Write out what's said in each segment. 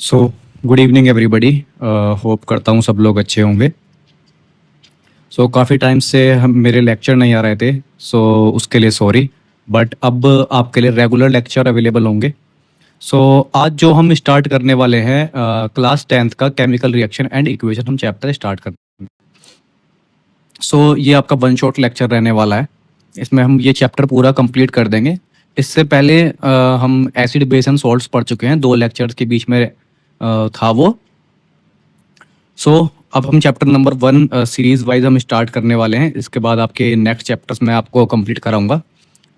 So good evening everybody. Hope करता हूँ सब लोग अच्छे होंगे। काफ़ी टाइम से हम मेरे लेक्चर नहीं आ रहे थे, उसके लिए सॉरी। बट अब आपके लिए रेगुलर लेक्चर अवेलेबल होंगे। आज जो हम स्टार्ट करने वाले हैं क्लास 10th का केमिकल रिएक्शन एंड इक्वेशन हम चैप्टर स्टार्ट करते हैं। ये आपका वन शॉट लेक्चर रहने वाला है। इसमें हम ये चैप्टर पूरा कंप्लीट कर देंगे। इससे पहले हम एसिड बेस एंड सॉल्ट्स पढ़ चुके हैं, 2 लेक्चर्स के बीच में था वो। अब हम चैप्टर नंबर 1 सीरीज वाइज हम स्टार्ट करने वाले हैं। इसके बाद आपके नेक्स्ट चैप्टर्स मैं आपको कंप्लीट कराऊंगा।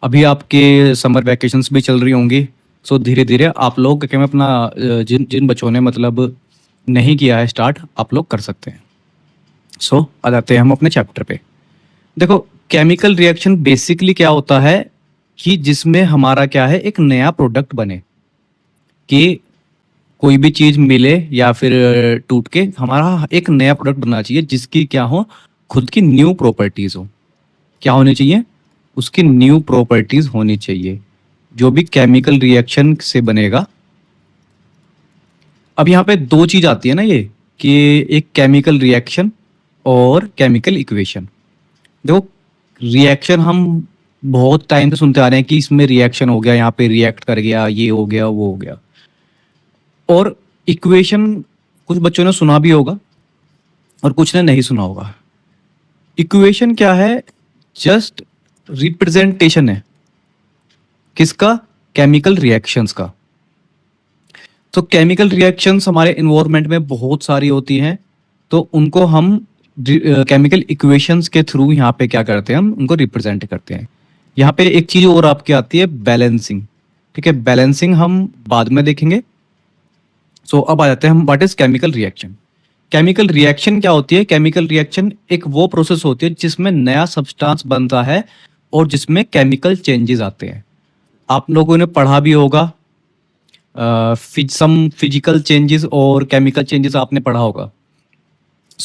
अभी आपके समर वैकेशंस भी चल रही होंगी। धीरे धीरे आप लोग क्या, मैं अपना जिन जिन बच्चों ने मतलब नहीं किया है स्टार्ट, आप लोग कर सकते हैं। आ जाते हैं हम अपने चैप्टर पे। देखो, केमिकल रिएक्शन बेसिकली क्या होता है कि जिसमें हमारा क्या है, एक नया प्रोडक्ट बने, कि कोई भी चीज मिले या फिर टूट के हमारा एक नया प्रोडक्ट बनना चाहिए जिसकी क्या हो, खुद की न्यू प्रॉपर्टीज हो। क्या होनी चाहिए? उसकी न्यू प्रॉपर्टीज होनी चाहिए जो भी केमिकल रिएक्शन से बनेगा। अब यहाँ पे 2 चीज आती है ना, ये कि एक केमिकल रिएक्शन और केमिकल इक्वेशन। देखो, रिएक्शन हम बहुत टाइम से सुनते आ रहे हैं कि इसमें रिएक्शन हो गया, यहाँ पे रिएक्ट कर गया, ये हो गया, वो हो गया। और इक्वेशन कुछ बच्चों ने सुना भी होगा और कुछ ने नहीं सुना होगा। इक्वेशन क्या है? जस्ट रिप्रेजेंटेशन है। किसका? केमिकल रिएक्शंस का। तो केमिकल रिएक्शंस हमारे इन्वायरमेंट में बहुत सारी होती हैं, तो उनको हम केमिकल इक्वेशंस के थ्रू यहाँ पे क्या करते हैं, हम उनको रिप्रेजेंट करते हैं। यहाँ पे एक चीज और आपकी आती है, बैलेंसिंग। ठीक है, बैलेंसिंग हम बाद में देखेंगे। अब आ जाते हैं हम, what is chemical reaction. Chemical reaction क्या होती है? केमिकल रिएक्शन एक वो प्रोसेस होती है जिसमें नया सब्सटेंस बनता है और जिसमें केमिकल चेंजेस आते हैं। आप लोगों ने पढ़ा भी होगा, सम फिजिकल चेंजेस और केमिकल चेंजेस आपने पढ़ा होगा।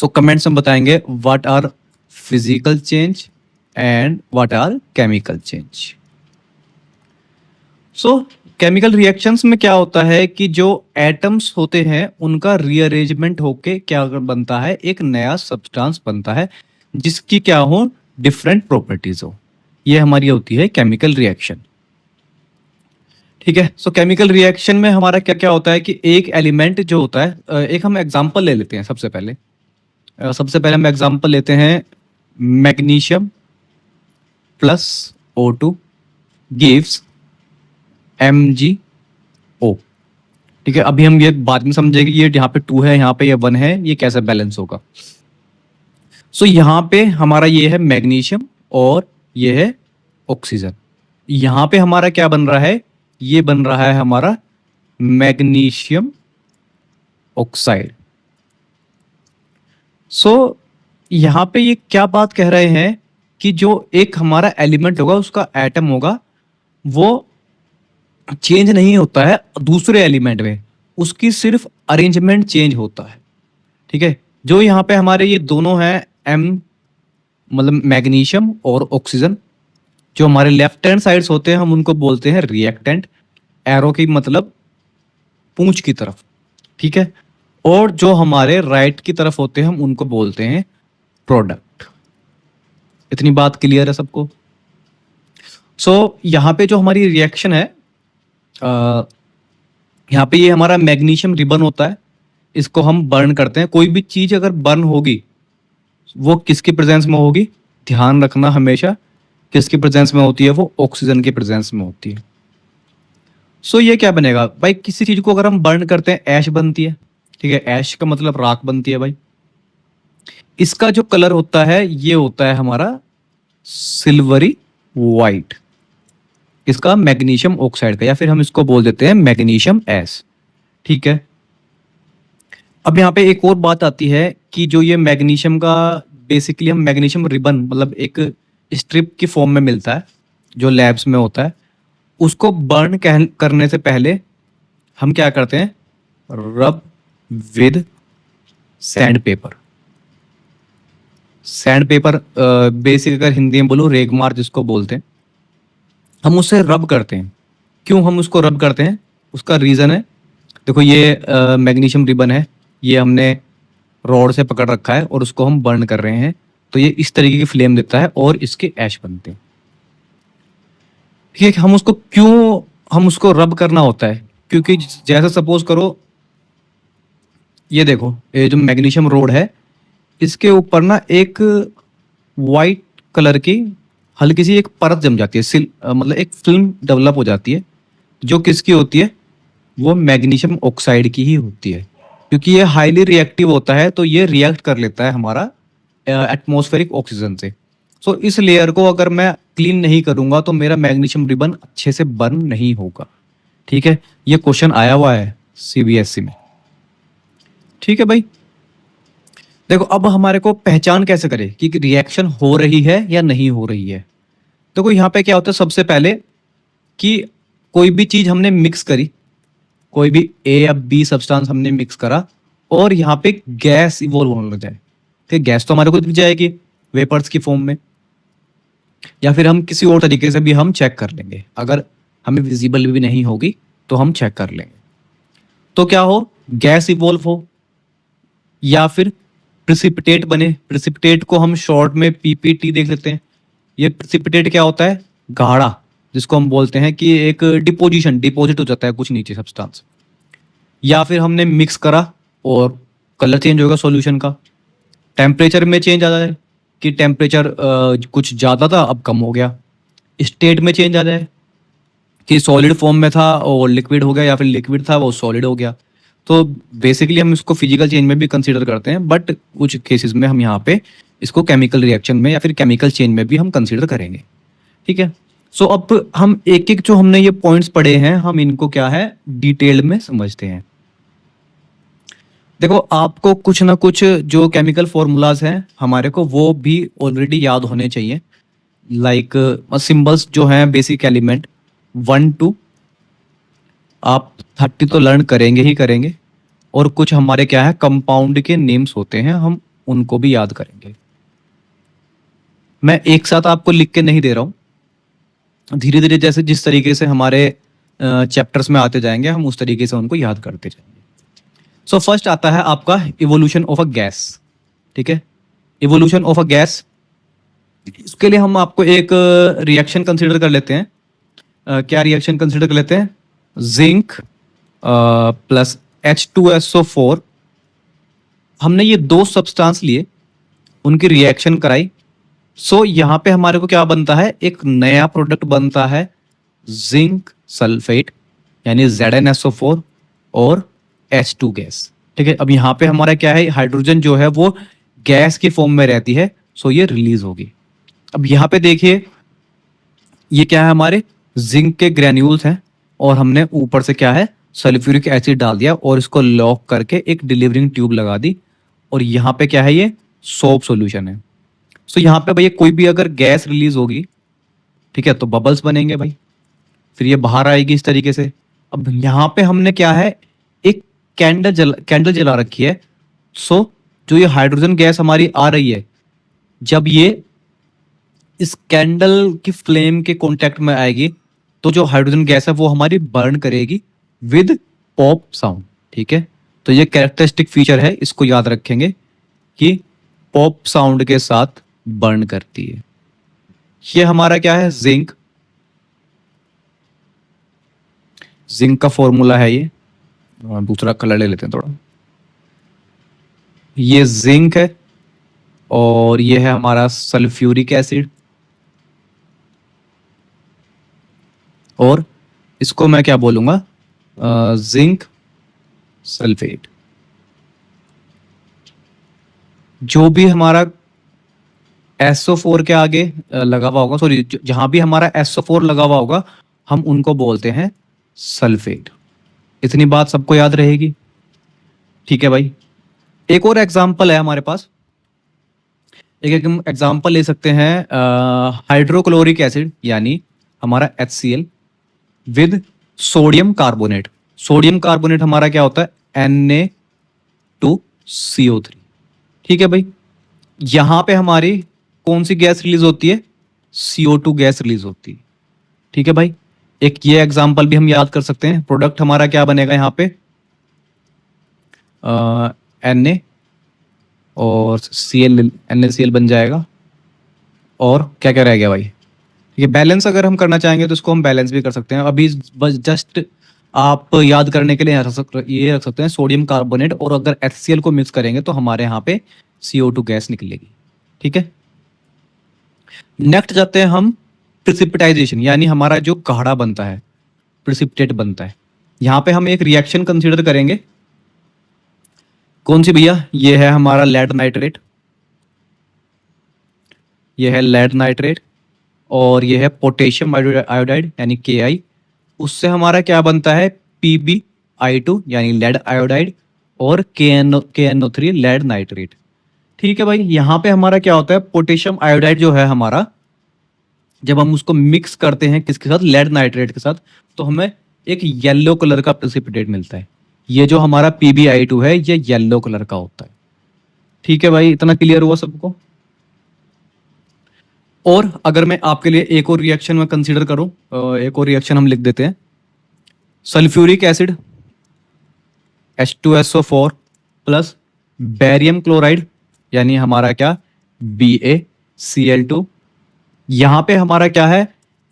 कमेंट्स में बताएंगे what are physical change and what are chemical change. Chemical reactions में क्या होता है कि जो एटम्स होते हैं उनका रीअरेंजमेंट होके क्या बनता है, एक नया सब्सटेंस बनता है जिसकी क्या हो, डिफरेंट प्रॉपर्टीज हो। ये हमारी होती है केमिकल रिएक्शन। ठीक है, केमिकल रिएक्शन में हमारा क्या क्या होता है कि एक एलिमेंट जो होता है, एक हम एग्जांपल ले लेते हैं। सबसे पहले हम एग्जांपल लेते हैं, magnesium plus O2 gives MgO। ठीक है, अभी हम ये बाद में समझेंगे, ये यहाँ पे 2 है, यहाँ पे ये 1 है, ये कैसे बैलेंस होगा। यहाँ पे हमारा ये है मैग्नीशियम और ये है ऑक्सीजन। यहाँ पे हमारा क्या बन रहा है? ये बन रहा है हमारा मैग्नीशियम ऑक्साइड। यहाँ पे ये क्या बात कह रहे हैं कि जो एक हमारा एलिमेंट होगा, उसका एटम होगा, वो चेंज नहीं होता है दूसरे एलिमेंट में, उसकी सिर्फ अरेंजमेंट चेंज होता है। ठीक है, जो यहाँ पे हमारे ये दोनों हैं, M मतलब मैग्नीशियम और ऑक्सीजन, जो हमारे लेफ्ट हैंड साइड्स होते हैं हम उनको बोलते हैं रिएक्टेंट, एरो की मतलब पूंछ की तरफ। ठीक है, और जो हमारे राइट की तरफ होते हैं हम उनको बोलते हैं प्रोडक्ट। इतनी बात क्लियर है सबको? यहाँ पे जो हमारी रिएक्शन है, यहाँ पे ये हमारा मैग्नीशियम रिबन होता है, इसको हम बर्न करते हैं। कोई भी चीज अगर बर्न होगी वो किसकी प्रेजेंस में होगी? ध्यान रखना हमेशा, किसकी प्रेजेंस में होती है? वो ऑक्सीजन की प्रेजेंस में होती है। ये क्या बनेगा भाई? किसी चीज को अगर हम बर्न करते हैं, ऐश बनती है। ठीक है, ऐश का मतलब राख बनती है भाई। इसका जो कलर होता है ये होता है हमारा सिल्वरी वाइट, इसका मैग्नीशियम ऑक्साइड का, या फिर हम इसको बोल देते हैं मैग्नीशियम एस। ठीक है, अब यहाँ पे एक और बात आती है कि जो ये मैग्नीशियम का, बेसिकली हम मैग्नीशियम रिबन मतलब एक स्ट्रिप की फॉर्म में मिलता है जो लैब्स में होता है, उसको बर्न करने से पहले हम क्या करते हैं? रब with sand paper. Sand paper basic अगर हिंदी में बोलो, रेगमार जिसको बोलते हैं, हम उससे रब करते हैं। क्यों हम उसको रब करते हैं? उसका रीजन है, देखो ये मैग्नीशियम रिबन है, ये हमने रॉड से पकड़ रखा है और उसको हम बर्न कर रहे हैं, तो ये इस तरीके की फ्लेम देता है और इसके ऐश बनते हैं। ठीक है, हम उसको रब करना होता है, क्योंकि जैसे सपोज करो, ये देखो ये जो मैग्नीशियम रोड है, इसके ऊपर ना एक वाइट कलर की हल्की सी एक परत जम जाती है, मतलब एक फिल्म डेवलप हो जाती है, जो किसकी होती है, वो मैग्नीशियम ऑक्साइड की ही होती है। क्योंकि ये हाईली रिएक्टिव होता है, तो ये रिएक्ट कर लेता है हमारा एटमॉस्फेरिक ऑक्सीजन से। सो इस लेयर को अगर मैं क्लीन नहीं करूंगा तो मेरा मैग्नीशियम रिबन अच्छे से बर्न नहीं होगा। ठीक है, ये क्वेश्चन आया हुआ है सीबीएसई में। ठीक है भाई, देखो अब हमारे को पहचान कैसे करें कि रिएक्शन हो रही है या नहीं हो रही है। देखो यहाँ पे क्या होता है, सबसे पहले कि कोई भी चीज हमने मिक्स करी, कोई भी ए या बी सब्सटेंस हमने मिक्स करा और यहाँ पे गैस इवॉल्व होने लग जाए, ठीक, गैस तो हमारे को दिख जाएगी वेपर्स की फॉर्म में, या फिर हम किसी और तरीके से भी हम चेक कर लेंगे, अगर हमें विजिबल भी नहीं होगी तो हम चेक कर लेंगे। तो क्या हो, गैस इवॉल्व हो या फिर प्रिसिपिटेट बने। प्रिसिपिटेट को हम शॉर्ट में पीपीटी देख लेते हैं। ये प्रिसिपिटेट क्या होता है, गाढ़ा, जिसको हम बोलते हैं कि एक डिपोजिट हो जाता है कुछ नीचे सब्सटेंस। या फिर हमने मिक्स करा और कलर चेंज होगा सॉल्यूशन का। टेम्परेचर में चेंज आ जाए कि टेम्परेचर कुछ ज़्यादा था अब कम हो गया। स्टेट में चेंज आ जाए कि सॉलिड फॉर्म में था और लिक्विड हो गया, या फिर लिक्विड था वो सॉलिड हो गया। तो बेसिकली हम इसको फिजिकल चेंज में भी कंसीडर करते हैं, बट कुछ केसेस में हम यहाँ पे इसको केमिकल रिएक्शन में या फिर केमिकल चेंज में भी हम कंसीडर करेंगे। ठीक है, सो अब हम एक एक जो हमने ये पॉइंट्स पढ़े हैं, हम इनको क्या है डिटेल में समझते हैं। देखो आपको कुछ ना कुछ जो केमिकल फॉर्मूलाज हैं हमारे को वो भी ऑलरेडी याद होने चाहिए, लाइक सिंबल्स जो हैं बेसिक एलिमेंट 1 2, आप 30 तो लर्न करेंगे ही करेंगे, और कुछ हमारे क्या है कंपाउंड के नेम्स होते हैं, हम उनको भी याद करेंगे। मैं एक साथ आपको लिख के नहीं दे रहा हूं, धीरे धीरे जैसे जिस तरीके से हमारे चैप्टर्स में आते जाएंगे हम उस तरीके से उनको याद करते जाएंगे। सो फर्स्ट आता है आपका इवोल्यूशन ऑफ अ गैस। ठीक है, इवोल्यूशन ऑफ अ गैस, इसके लिए हम आपको एक रिएक्शन कंसीडर कर लेते हैं। क्या रिएक्शन कंसीडर कर लेते हैं, जिंक प्लस H2SO4। हमने ये दो सब्सटेंस लिए, उनकी रिएक्शन कराई। सो यहाँ पे हमारे को क्या बनता है, एक नया प्रोडक्ट बनता है जिंक सल्फेट, यानी ZnSO4 और H2 गैस। ठीक है, अब यहाँ पे हमारा क्या है, हाइड्रोजन जो है वो गैस की फॉर्म में रहती है, सो ये रिलीज होगी। अब यहाँ पे देखिए ये क्या है, हमारे जिंक के ग्रेन्यूल्स हैं और हमने ऊपर से क्या है सल्फ्यूरिक एसिड डाल दिया और इसको लॉक करके एक डिलीवरिंग ट्यूब लगा दी, और यहाँ पे क्या है, ये सोप सॉल्यूशन है। सो यहाँ पे भैया कोई भी अगर गैस रिलीज होगी, ठीक है, तो बबल्स बनेंगे भाई, फिर ये बाहर आएगी इस तरीके से। अब यहाँ पे हमने क्या है, एक कैंडल जला रखी है। सो जो ये हाइड्रोजन गैस हमारी आ रही है, जब ये इस कैंडल की फ्लेम के कांटेक्ट में आएगी तो जो हाइड्रोजन गैस है वो हमारी बर्न करेगी विद पॉप साउंड। ठीक है, तो ये कैरेक्टरिस्टिक फीचर है, इसको याद रखेंगे कि पॉप साउंड के साथ बर्न करती है। ये हमारा क्या है, जिंक। जिंक का फॉर्मूला है ये, दूसरा कलर ले लेते हैं थोड़ा। ये जिंक है और ये है हमारा सल्फ्यूरिक एसिड, और इसको मैं क्या बोलूंगा, जिंक सल्फेट। जो भी हमारा SO4 के आगे लगा हुआ होगा, सॉरी जहां भी हमारा SO4 लगा हुआ होगा हम उनको बोलते हैं सल्फेट। इतनी बात सबको याद रहेगी। ठीक है भाई, एक और एग्जांपल है हमारे पास, एक एग्जांपल ले सकते हैं हाइड्रोक्लोरिक एसिड, यानी हमारा HCl with sodium carbonate. Sodium carbonate हमारा क्या होता है, Na2CO3। ठीक है भाई, यहां पे हमारी कौन सी गैस रिलीज होती है, CO2 गैस रिलीज होती है। ठीक है भाई, एक ये एग्जांपल भी हम याद कर सकते हैं। प्रोडक्ट हमारा क्या बनेगा यहाँ पे, Na और Cl NaCl बन जाएगा। और क्या क्या रह गया भाई? ये बैलेंस अगर हम करना चाहेंगे तो इसको हम बैलेंस भी कर सकते हैं। अभी बस जस्ट आप याद करने के लिए ये रख सकते हैं सोडियम कार्बोनेट, और अगर HCl को मिक्स करेंगे तो हमारे यहाँ पे CO2 गैस निकलेगी। ठीक है, नेक्स्ट जाते हैं हम प्रिसिपिटाइजेशन, यानी हमारा जो गाढ़ा बनता है, प्रिसिपिटेट बनता है। यहाँ पे हम एक रिएक्शन कंसीडर करेंगे। कौन सी भैया? ये है हमारा लेड नाइट्रेट, ये है लेड नाइट्रेट, और ये है पोटेशियम आयोडाइड यानी Ki। उससे हमारा क्या बनता है? PbI2 यानी लेड आयोडाइड, और KNO3 लेड नाइट्रेट। ठीक है भाई, यहाँ पे हमारा क्या होता है? पोटेशियम आयोडाइड जो है हमारा, जब हम उसको मिक्स करते हैं किसके साथ? लेड नाइट्रेट के साथ, तो हमें एक येलो कलर का प्रेसिपिटेट मिलता है। ये जो हमारा PbI2 है ये येलो कलर का होता है। ठीक है भाई, इतना क्लियर हुआ सबको? और अगर मैं आपके लिए एक और रिएक्शन में कंसीडर करूं, एक और रिएक्शन हम लिख देते हैं। Sulphuric acid H2SO4 plus barium chloride, यानी हमारा क्या? BaCl2। यहां पे हमारा क्या है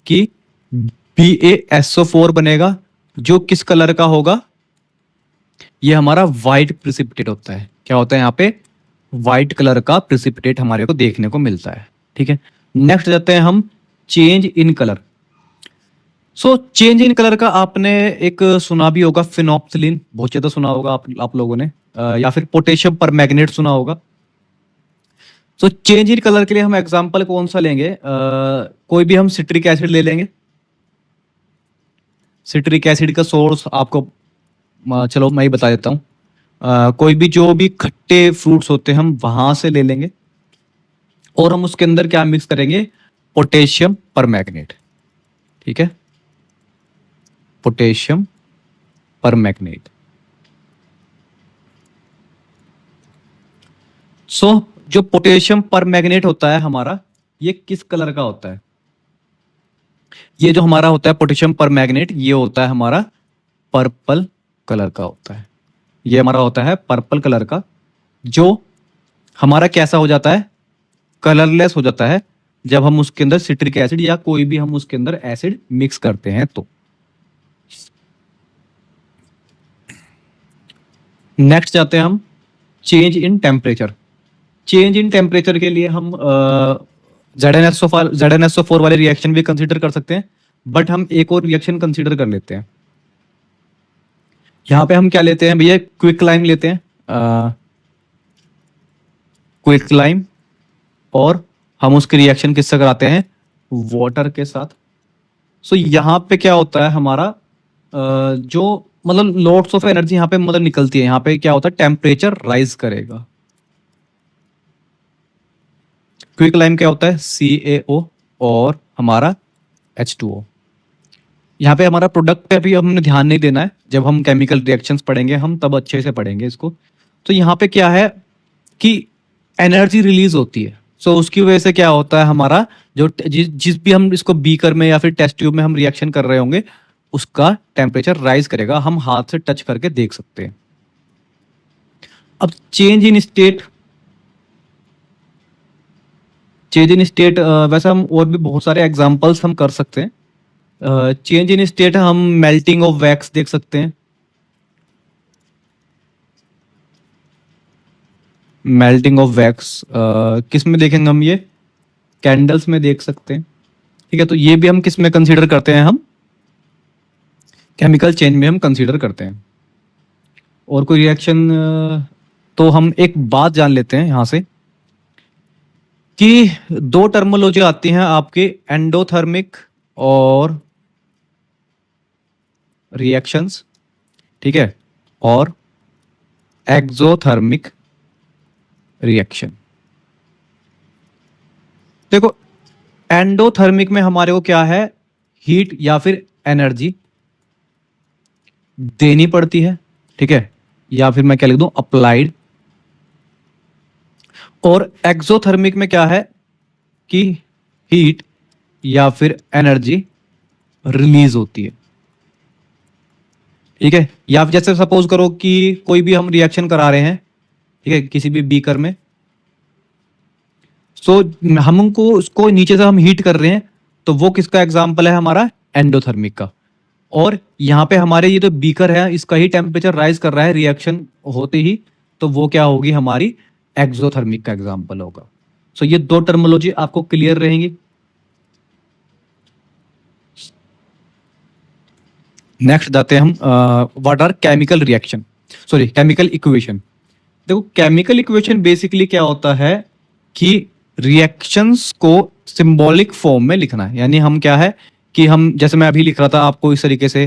कि BaSO4 बनेगा, जो किस कलर का होगा? ये हमारा व्हाइट प्रिसिपिटेट होता है। क्या होता है यहाँ पे? व्हाइट कलर का प्रिसिपिटेट हमारे को देखने को मिलता है। ठीक है, नेक्स्ट जाते हैं हम change in colour. So change in colour का आपने एक सुना भी होगा, फिनोप्सिलिन, बहुत ज्यादा सुना होगा आप लोगों ने, या फिर पोटेशियम परमैंगनेट सुना होगा। सो चेंज इन कलर के लिए हम एग्जांपल कौन सा लेंगे? कोई भी हम सिट्रिक एसिड ले लेंगे। सिट्रिक एसिड का सोर्स आपको चलो मैं ही बता देता हूँ। कोई भी जो भी खट्टे फ्रूट्स होते हैं हम वहां से ले लेंगे, और हम उसके अंदर क्या मिक्स करेंगे? Potassium permanganate. ठीक है, पोटेशियम परमैंगनेट। सो जो पोटेशियम परमैंगनेट होता है हमारा, ये किस कलर का होता है? ये जो हमारा होता है पोटेशियम परमैंगनेट, ये होता है हमारा पर्पल कलर का होता है। ये हमारा होता है पर्पल कलर का, जो हमारा कैसा हो जाता है? कलरलेस हो जाता है जब हम उसके अंदर सिट्रिक एसिड या कोई भी हम उसके अंदर एसिड मिक्स करते हैं तो। नेक्स्ट जाते हैं हम change in temperature. Change in temperature के लिए हम ZnSO4 वाले रिएक्शन भी कंसीडर कर सकते हैं, बट हम एक और रिएक्शन कंसीडर कर लेते हैं। यहाँ पे हम क्या लेते हैं भैया? क्विक लाइम लेते हैं, क्विक लाइम, और हम उसकी रिएक्शन किससे कराते हैं? वाटर के साथ। सो यहाँ पे क्या होता है हमारा, जो मतलब लॉट्स ऑफ एनर्जी यहाँ पे मतलब निकलती है। यहाँ पे क्या होता है? टेम्परेचर राइज करेगा। क्विक लाइम क्या होता है? CaO और हमारा H2O। यहाँ पे हमारा प्रोडक्ट पे अभी हमने ध्यान नहीं देना है, जब हम केमिकल रिएक्शंस पढ़ेंगे हम तब अच्छे से पढ़ेंगे इसको। तो यहाँ पे क्या है कि एनर्जी रिलीज होती है। सो उसकी वजह से क्या होता है हमारा, जो जिस भी हम इसको बीकर में या फिर टेस्ट ट्यूब में हम रिएक्शन कर रहे होंगे, उसका टेम्परेचर राइज करेगा। हम हाथ से टच करके देख सकते हैं। अब चेंज इन स्टेट, वैसे हम और भी बहुत सारे एग्जांपल्स हम कर सकते हैं। चेंज इन स्टेट हम मेल्टिंग ऑफ वैक्स देख सकते हैं। मेल्टिंग ऑफ वैक्स किस में देखेंगे हम? ये कैंडल्स में देख सकते हैं। ठीक है, तो ये भी हम किस में कंसीडर करते हैं? हम केमिकल चेंज में हम कंसीडर करते हैं। और कोई रिएक्शन, तो हम एक बात जान लेते हैं यहां से कि दो टर्मोलॉजी आती हैं आपके, एंडोथर्मिक और रिएक्शंस, ठीक है, और एक्सोथर्मिक रिएक्शन। देखो, एंडोथर्मिक में हमारे को क्या है? हीट या फिर एनर्जी देनी पड़ती है। ठीक है, या फिर मैं क्या लिख दूं? अप्लाइड। और एक्सोथर्मिक में क्या है कि हीट या फिर एनर्जी रिलीज होती है। ठीक है। या फिर जैसे सपोज करो कि कोई भी हम रिएक्शन करा रहे हैं, ठीक है, किसी भी बीकर में, सो हमको उसको नीचे से हम हीट कर रहे हैं, तो वो किसका एग्जाम्पल है, हमारा एंडोथर्मिक का। और यहाँ पे हमारे ये जो बीकर है इसका ही टेम्परेचर राइज कर रहा है रिएक्शन होते ही, तो वो क्या होगी, हमारी एक्सोथर्मिक का एग्जाम्पल होगा। सो ये दो टर्मोलॉजी आपको क्लियर रहेंगी। नेक्स्ट जाते हैं हम what are chemical reaction, sorry chemical equation. देखो केमिकल इक्वेशन बेसिकली क्या होता है कि रिएक्शंस को सिंबॉलिक फॉर्म में लिखना है। यानी हम क्या है कि हम, जैसे मैं अभी लिख रहा था आपको इस तरीके से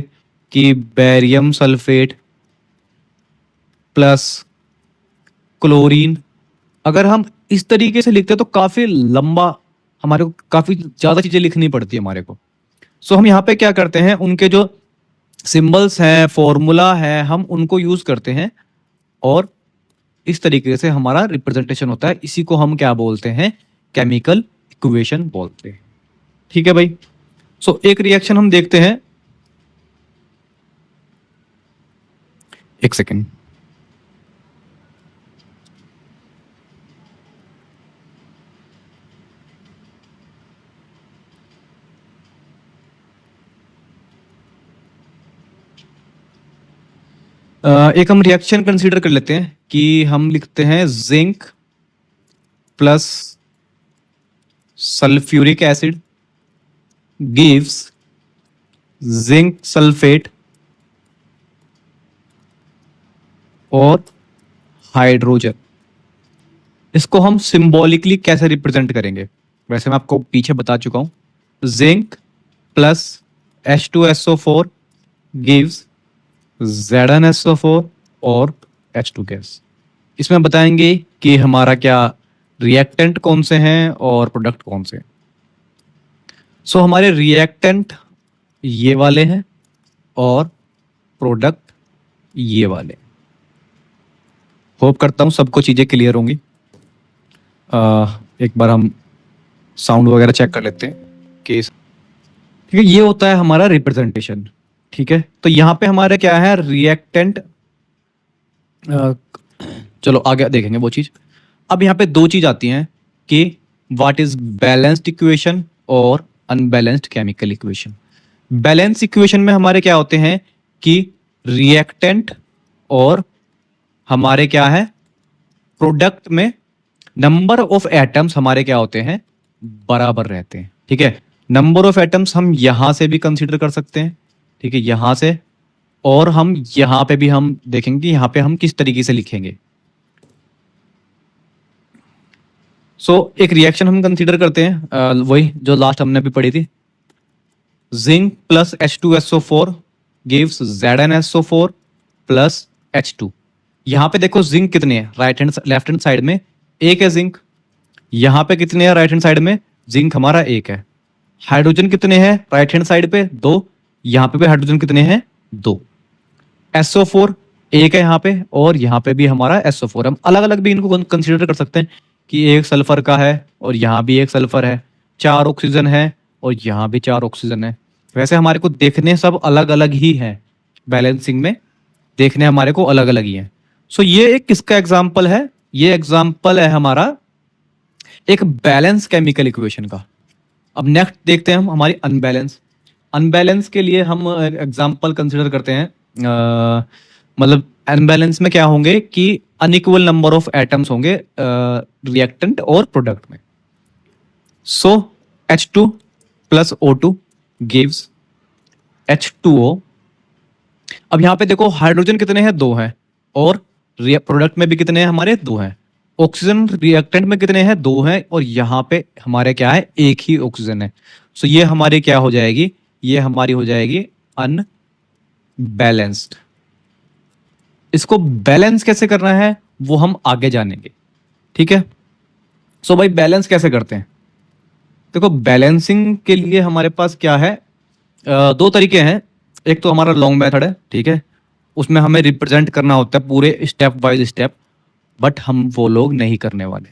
कि बेरियम सल्फेट प्लस क्लोरीन, अगर हम इस तरीके से लिखते हैं तो काफी लंबा, हमारे को काफी ज्यादा चीजें लिखनी पड़ती है हमारे को। सो हम यहाँ पे क्या करते हैं, उनके जो सिंबल्स हैं, फॉर्मूला है, हम उनको यूज करते हैं और इस तरीके से हमारा रिप्रेजेंटेशन होता है। इसी को हम क्या बोलते हैं, केमिकल इक्वेशन बोलते हैं। ठीक है भाई। सो एक रिएक्शन हम देखते हैं, एक सेकेंड। एक हम रिएक्शन कंसीडर कर लेते हैं कि हम लिखते हैं zinc plus sulphuric acid gives zinc sulphate और हाइड्रोजन। इसको हम सिंबॉलिकली कैसे रिप्रेजेंट करेंगे, वैसे मैं आपको पीछे बता चुका हूं। Zinc plus H2SO4 gives ZnSO4 और H2 गैस। इसमें बताएंगे कि हमारा क्या रिएक्टेंट कौन से हैं और प्रोडक्ट कौन से हैं। सो हमारे रिएक्टेंट ये वाले हैं और प्रोडक्ट ये वाले। होप करता हूं सबको चीजें क्लियर होंगी। एक बार हम साउंड वगैरह चेक कर लेते हैं कि ठीक है, ये होता है हमारा रिप्रेजेंटेशन। ठीक है, तो यहाँ पे हमारा क्या है, रिएक्टेंट। चलो आगे देखेंगे वो चीज। अब यहाँ पे दो चीज आती हैं कि व्हाट इज बैलेंस्ड इक्वेशन और unbalanced chemical equation. Balance equation में हमारे क्या होते हैं कि रिएक्टेंट और हमारे क्या है प्रोडक्ट में नंबर ऑफ एटम्स हमारे क्या होते हैं, बराबर रहते हैं। ठीक है, नंबर ऑफ एटम्स हम यहां से भी कंसीडर कर सकते हैं, ठीक है, यहां से, और हम यहां पे भी हम देखेंगे यहां पे हम किस तरीके से लिखेंगे। सो एक रिएक्शन हम कंसीडर करते हैं, वही जो लास्ट हमने भी पढ़ी थी। Zinc plus H2SO4 gives ZnSO4 plus H2। यहां पे देखो जिंक कितने हैं, right hand left hand side में एक है जिंक। यहां पे कितने हैं, राइट हैंड साइड में जिंक हमारा एक है। हाइड्रोजन कितने हैं, राइट हैंड साइड पे दो। यहां पे भी हाइड्रोजन कितने हैं, दो। SO4 एक है यहाँ पे, और यहाँ पे भी हमारा SO4। हम अलग अलग भी इनको कंसीडर कर सकते हैं कि एक सल्फर का है और यहाँ भी एक सल्फर है, 4 ऑक्सीजन है और यहाँ भी 4 ऑक्सीजन है। वैसे हमारे को देखने सब अलग अलग ही है, बैलेंसिंग में देखने हमारे को अलग अलग ही है। सो ये एक किसका एग्जाम्पल है, ये एग्जाम्पल है हमारा एक बैलेंस केमिकल इक्वेशन का। अब नेक्स्ट देखते हैं हम हमारी अनबैलेंस। अनबैलेंस के लिए हम एग्जाम्पल कंसिडर करते हैं, मतलब अनबैलेंस में क्या होंगे कि अनइक्वल नंबर ऑफ एटम्स होंगे रिएक्टेंट और प्रोडक्ट में। सो H2 plus O2 gives H2O। अब यहां पे देखो हाइड्रोजन कितने हैं, 2 हैं, और प्रोडक्ट में भी कितने हैं, हमारे 2 हैं। ऑक्सीजन रिएक्टेंट में कितने हैं, 2 हैं, और यहां पे हमारे क्या है, एक ही ऑक्सीजन है। सो ये हमारी क्या हो जाएगी, ये हमारी हो जाएगी अनबैलेंस्ड। इसको बैलेंस कैसे करना है वो हम आगे जानेंगे। ठीक है, सो भाई बैलेंस कैसे करते हैं। देखो बैलेंसिंग के लिए हमारे पास क्या है, 2 तरीके हैं। एक तो हमारा लॉन्ग मेथड है, ठीक है, उसमें हमें रिप्रेजेंट करना होता है पूरे स्टेप बाय स्टेप, बट हम वो लोग नहीं करने वाले।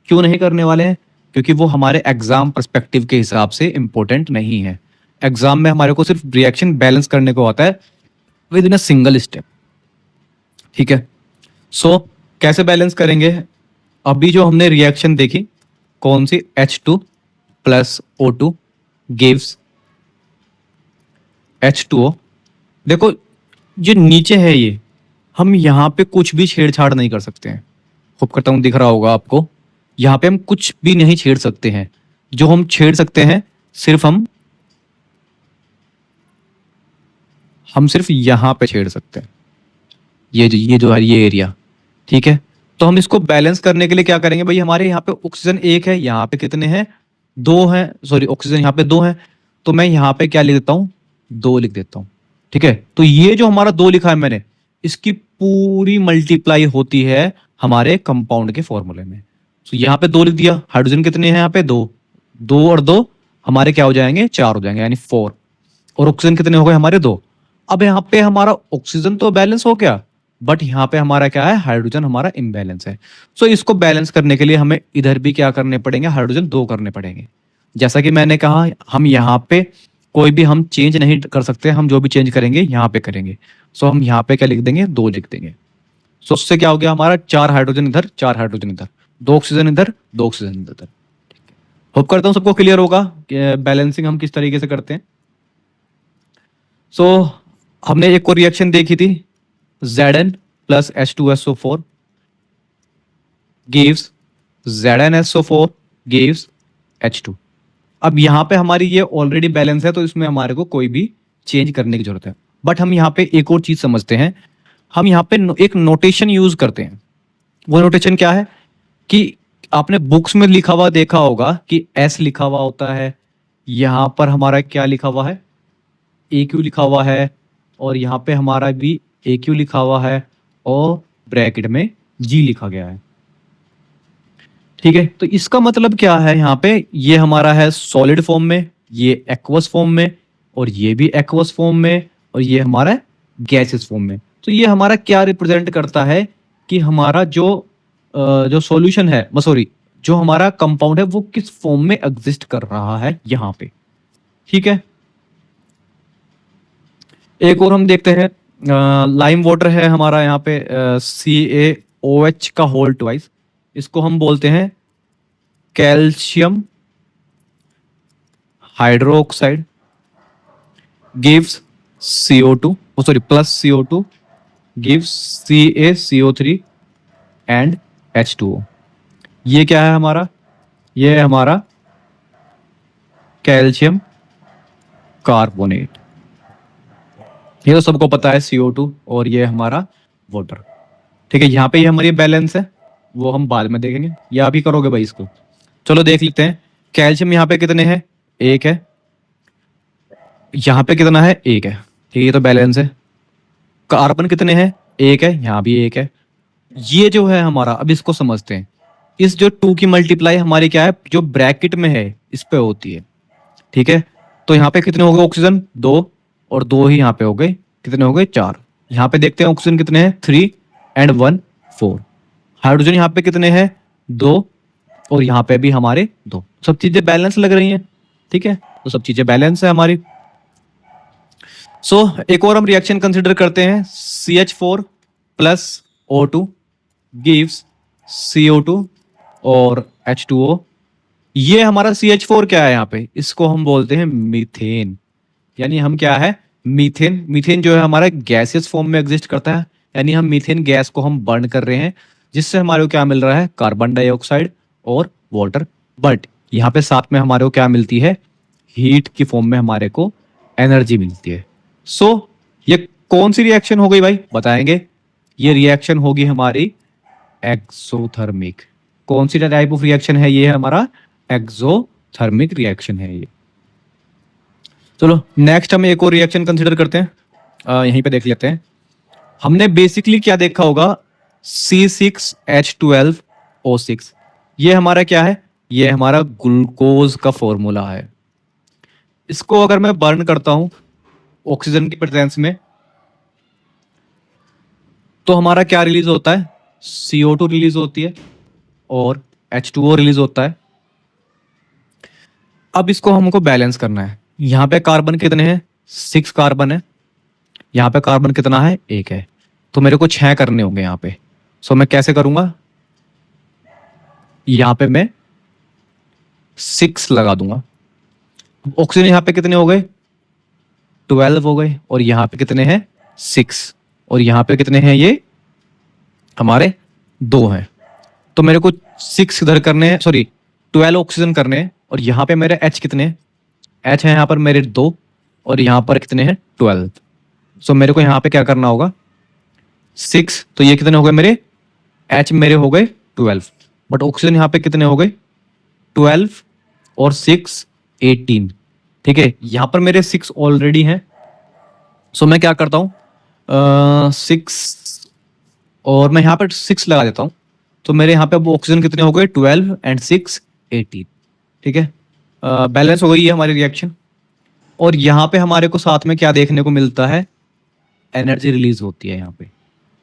क्यों नहीं करने वाले हैं, क्योंकि वो हमारे एग्जाम पर्सपेक्टिव के हिसाब से इंपॉर्टेंट नहीं है। एग्जाम में हमारे को सिर्फ रिएक्शन बैलेंस करने को आता है, with in a single step. ठीक है, सो कैसे बैलेंस करेंगे? अभी जो हमने रिएक्शन देखी कौन सी, H2 plus O2 gives H2O। देखो जो नीचे है ये, हम यहाँ पे कुछ भी छेड़छाड़ नहीं कर सकते हैं। होप करता हूँ दिख रहा होगा आपको। यहाँ पे हम कुछ भी नहीं छेड़ सकते हैं। जो हम छेड़ सकते हैं सिर्फ हम सिर्फ यहाँ पे छेड़ सकते हैं, ये जो है ये एरिया। ठीक है, तो हम इसको बैलेंस करने के लिए क्या करेंगे भाई, हमारे यहाँ पे ऑक्सीजन एक है, यहाँ पे कितने हैं, दो हैं, सॉरी ऑक्सीजन यहाँ पे दो हैं, तो मैं यहाँ पे क्या लिख देता हूँ, दो लिख देता हूँ। ठीक है, तो ये जो हमारा दो लिखा है मैंने, इसकी पूरी मल्टीप्लाई होती है हमारे कंपाउंड के फॉर्मूले में। तो यहाँ पे दो लिख दिया। हाइड्रोजन कितने हैं यहाँ पे, दो, दो और दो हमारे क्या हो जाएंगे, चार हो जाएंगे, यानी 4। और ऑक्सीजन कितने हो गए हमारे, दो। अब यहाँ पे हमारा ऑक्सीजन तो बैलेंस हो गया, बट यहाँ पे हमारा क्या है, हाइड्रोजन हमारा इम्बैलेंस है। सो इसको बैलेंस करने के लिए हमें इधर भी क्या करने पड़ेंगे, हाइड्रोजन दो करने पड़ेंगे। जैसा कि मैंने कहा, हम यहाँ पे कोई भी हम चेंज नहीं कर सकते, हम जो भी चेंज करेंगे यहाँ पे करेंगे। सो हम यहाँ पे क्या लिख देंगे, दो लिख देंगे। सो उससे क्या हो गया हमारा, चार हाइड्रोजन इधर, चार हाइड्रोजन इधर, दो ऑक्सीजन इधर, दो ऑक्सीजन इधर। होप करता हूँ सबको क्लियर होगा कि बैलेंसिंग हम किस तरीके से करते हैं। सो हमने एक और रिएक्शन देखी थी, Zn plus H2SO4 gives ZnSO4 gives H2। अब यहाँ पे हमारी ये ऑलरेडी बैलेंस है, तो इसमें हमारे को कोई भी चेंज करने की जरूरत है। बट हम यहाँ पे एक और चीज समझते हैं, हम यहाँ पे एक नोटेशन यूज करते हैं। वो नोटेशन क्या है कि आपने बुक्स में लिखा हुआ देखा होगा कि S लिखा हुआ होता है, यहाँ पर हमारा क्या लिखा हुआ है, AQ लिखा हुआ है, और यहाँ पे हमारा भी AQ लिखा हुआ है, और ब्रैकेट में G लिखा गया है। ठीक है, तो इसका मतलब क्या है, यहाँ पे ये हमारा है सॉलिड फॉर्म में, ये एक्वस फॉर्म में, और ये भी एक्वस फॉर्म में, और ये हमारा गैसेस फॉर्म में। तो ये हमारा क्या रिप्रेजेंट करता है कि हमारा जो सॉल्यूशन है, सॉरी जो हमारा कंपाउंड है वो किस फॉर्म में एग्जिस्ट कर रहा है यहाँ पे। ठीक है, एक और हम देखते हैं, लाइम वाटर है हमारा यहाँ पे, CaOH का होल ट्वाइस, इसको हम बोलते हैं calcium hydroxide gives CO2, sorry plus CO2 gives CaCO3 and H2O। ये क्या है हमारा, ये है हमारा कैल्शियम कार्बोनेट। ये तो सबको पता है CO2, और ये हमारा वाटर। ठीक है, यहाँ पे ये हमारी बैलेंस है, वो हम बाद में देखेंगे, या अभी करोगे भाई इसको? चलो देख लेते हैं। कैल्शियम यहाँ पे कितने हैं, एक है, यहाँ पे कितना है, एक है। ठीक है, ये तो बैलेंस है। कार्बन कितने हैं, एक है, यहाँ भी एक है। ये जो है हमारा, अब इसको समझते हैं, इस जो 2 की मल्टीप्लाई हमारी क्या है, जो ब्रैकेट में है इस पे होती है। ठीक है, तो यहाँ पे कितने हो गए ऑक्सीजन, दो, और दो ही यहाँ पे हो गए, कितने हो गए, चार। यहाँ पे देखते हैं ऑक्सीजन कितने हैं, 3 एंड 1 4। हाइड्रोजन यहाँ पे कितने हैं, दो, और यहाँ पे भी हमारे दो। सब चीजें बैलेंस लग रही हैं। ठीक है, तो सब चीजें बैलेंस है हमारी। सो एक और हम रिएक्शन कंसिडर करते हैं, CH4 plus O2 gives CO2 और H2O। ये हमारा CH4 क्या है यहाँ पे, इसको हम बोलते हैं मीथेन। यानी हम क्या है, मीथेन। मीथेन जो है हमारा गैसियस फॉर्म में एग्जिस्ट करता है, यानी हम मीथेन गैस को हम बर्न कर रहे हैं, जिससे हमारे को क्या मिल रहा है, कार्बन डाइऑक्साइड और वाटर। बट यहाँ पे साथ में हमारे को क्या मिलती है, हीट की फॉर्म में हमारे को एनर्जी मिलती है। सो ये कौन सी रिएक्शन हो गई भाई, बताएंगे? ये रिएक्शन होगी हमारी एक्सोथर्मिक। कौन सी टाइप ऑफ रिएक्शन है ये, हमारा एक्सोथर्मिक रिएक्शन है ये। चलो नेक्स्ट हम एक और रिएक्शन कंसिडर करते हैं, यहीं पे देख लेते हैं। हमने बेसिकली क्या देखा होगा, C6H12O6। ये हमारा क्या है, ये हमारा ग्लूकोज का फॉर्मूला है। इसको अगर मैं बर्न करता हूं ऑक्सीजन की प्रेजेंस में, तो हमारा क्या रिलीज होता है, CO2 रिलीज होती है और H2O रिलीज होता है। अब इसको हमको बैलेंस करना है। यहाँ पे कार्बन कितने हैं, 6 कार्बन है, यहाँ पे कार्बन कितना है, 1 है, तो मेरे को 6 करने होंगे यहाँ पे। सो मैं कैसे करूंगा, यहाँ पे मैं 6 लगा दूंगा। ऑक्सीजन यहाँ पे कितने हो गए, 12 हो गए, और यहाँ पे कितने हैं, 6, और यहाँ पे कितने हैं, ये हमारे 2 हैं। तो मेरे को 6 इधर करने हैं, सॉरी 12 ऑक्सीजन करने हैं, और यहाँ पे मेरे H कितने हैं, H है यहाँ पर मेरे 2, और यहाँ पर कितने हैं, 12। सो मेरे को यहाँ पे क्या करना होगा, 6, तो ये कितने हो गए मेरे, H मेरे हो गए 12, बट ऑक्सीजन यहाँ पे कितने हो गए, 12 और 6 18। ठीक है, यहाँ पर मेरे 6 ऑलरेडी हैं। सो मैं क्या करता हूँ, 6 और मैं यहाँ पर 6 लगा देता हूँ, तो मेरे यहाँ पे अब ऑक्सीजन कितने हो गए, 12 एंड 6 18। ठीक है, बैलेंस हो गई है हमारी रिएक्शन। और यहाँ पे हमारे को साथ में क्या देखने को मिलता है, एनर्जी रिलीज होती है यहाँ पे।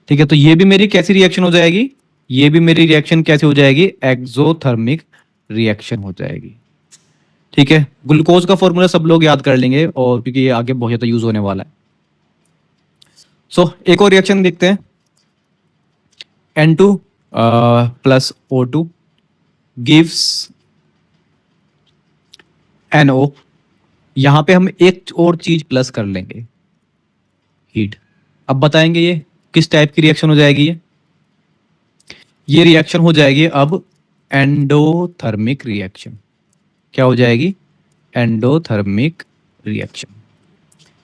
ठीक है, तो ये भी मेरी कैसी रिएक्शन हो जाएगी, ये भी मेरी रिएक्शन कैसी हो जाएगी, एक्सोथर्मिक रिएक्शन हो जाएगी। ठीक है, ग्लूकोज का फॉर्मूला सब लोग याद कर लेंगे, और क्योंकि ये आगे बहुत ज्यादा यूज होने वाला है। सो एक और रिएक्शन देखते हैं, N2 plus O2 gives NO। यहां पे हम एक और चीज प्लस कर लेंगे, हीट। अब बताएंगे ये किस टाइप की रिएक्शन हो जाएगी, ये रिएक्शन हो जाएगी अब एंडोथर्मिक रिएक्शन। क्या हो जाएगी, एंडोथर्मिक रिएक्शन।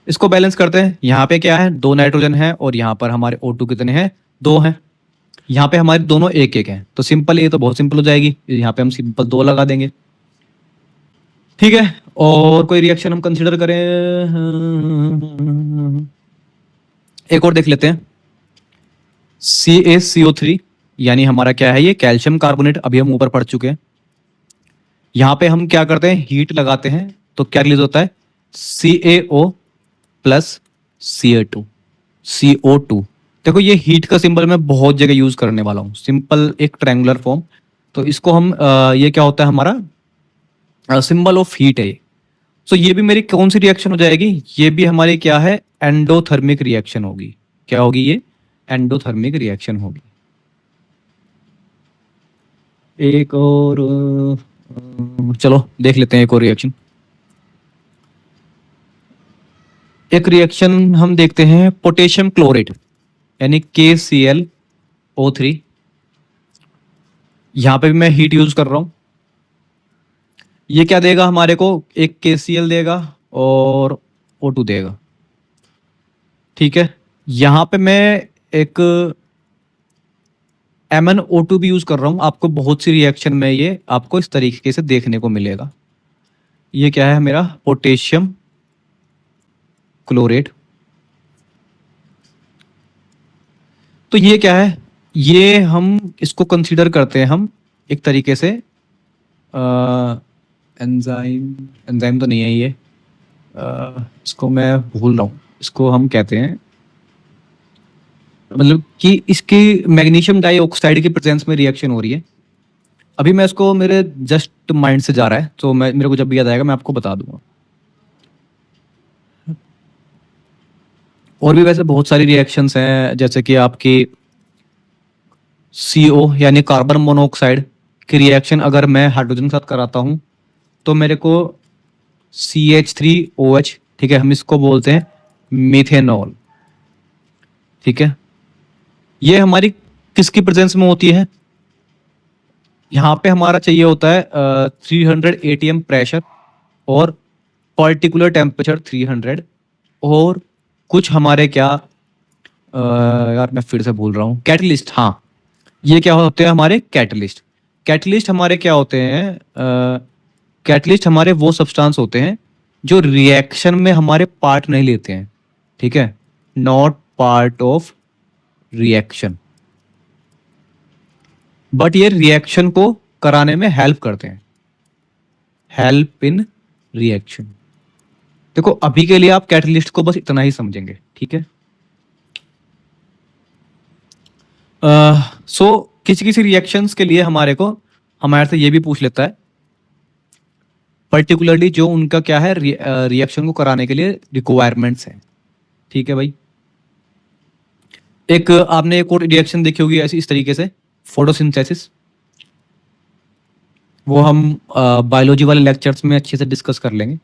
इसको बैलेंस करते हैं, यहाँ पे क्या है, 2 नाइट्रोजन है, और यहाँ पर हमारे O2 कितने हैं, 2 हैं। यहाँ पे हमारे दोनों 1-1 हैं, तो सिंपल, ये तो बहुत सिंपल हो जाएगी, यहाँ पे हम सिंपल 2 लगा देंगे। ठीक है, और कोई रिएक्शन हम कंसीडर करें, एक और देख लेते हैं, CaCO3, यानी हमारा क्या है, ये कैल्शियम कार्बोनेट। अभी हम ऊपर पढ़ चुके हैं। यहाँ पे हम क्या करते हैं, हीट लगाते हैं, तो क्या रिलीज होता है, CaO प्लस CO2। देखो ये हीट का सिंबल मैं बहुत जगह यूज करने वाला हूँ, सिंपल एक ट्रायंगुलर फॉर्म। तो इसको हम ये क्या होता है, हमारा सिंबल ऑफ हीट है ये। सो ये भी मेरी कौन सी रिएक्शन हो जाएगी, ये भी हमारी क्या है, एंडोथर्मिक रिएक्शन होगी। क्या होगी ये, एंडोथर्मिक रिएक्शन होगी। एक और चलो देख लेते हैं एक और रिएक्शन। एक रिएक्शन हम देखते हैं, पोटेशियम क्लोरेट यानी KClO3। यहां पे भी मैं हीट यूज कर रहा हूं। ये क्या देगा हमारे को, एक KCl देगा और O2 देगा। ठीक है, यहां पे मैं एक MnO2 भी यूज कर रहा हूं। आपको बहुत सी रिएक्शन में ये आपको इस तरीके से देखने को मिलेगा। ये क्या है मेरा, पोटेशियम क्लोरेट। तो ये क्या है, ये हम इसको कंसीडर करते हैं हम एक तरीके से एंजाइम तो नहीं है ये, इसको मैं भूल रहा हूँ, इसको हम कहते हैं, मतलब कि इसकी मैग्नीशियम डाइऑक्साइड की प्रेजेंस में रिएक्शन हो रही है। अभी मैं इसको, मेरे जस्ट माइंड से जा रहा है, तो मैं, मेरे को जब भी याद आएगा मैं आपको बता दूंगा। और भी वैसे बहुत सारी रिएक्शंस हैं, जैसे कि आपकी CO यानी कार्बन मोनोऑक्साइड की रिएक्शन अगर मैं हाइड्रोजन के साथ कराता हूं, तो मेरे को CH3OH, ठीक है, हम इसको बोलते हैं मीथेनॉल। ठीक है, ये हमारी किसकी प्रेजेंस में होती है, यहाँ पे हमारा चाहिए होता है 300 ATM प्रेशर और पर्टिकुलर टेम्परेचर 300, और कुछ हमारे क्या यार मैं फिर से भूल रहा हूँ, कैटलिस्ट। हाँ, ये क्या होते हैं हमारे कैटलिस्ट। कैटलिस्ट हमारे क्या होते हैं, कैटलिस्ट हमारे वो सब्सटेंस होते हैं जो रिएक्शन में हमारे पार्ट नहीं लेते हैं। ठीक है, not part of reaction, but ये रिएक्शन को कराने में हेल्प करते हैं, हेल्प इन रिएक्शन। देखो अभी के लिए आप कैटलिस्ट को बस इतना ही समझेंगे। ठीक है, सो किसी किसी रिएक्शंस के लिए हमारे को हमारे से ये भी पूछ लेता है, पर्टिकुलरली जो उनका क्या है, रिएक्शन को कराने के लिए रिक्वायरमेंट्स हैं। ठीक है भाई, एक आपने एक और रिएक्शन देखी होगी ऐसी इस तरीके से, फोटोसिंथेसिस। वो हम बायोलॉजी वाले लेक्चर्स में अच्छे से डिस्कस कर लेंगे।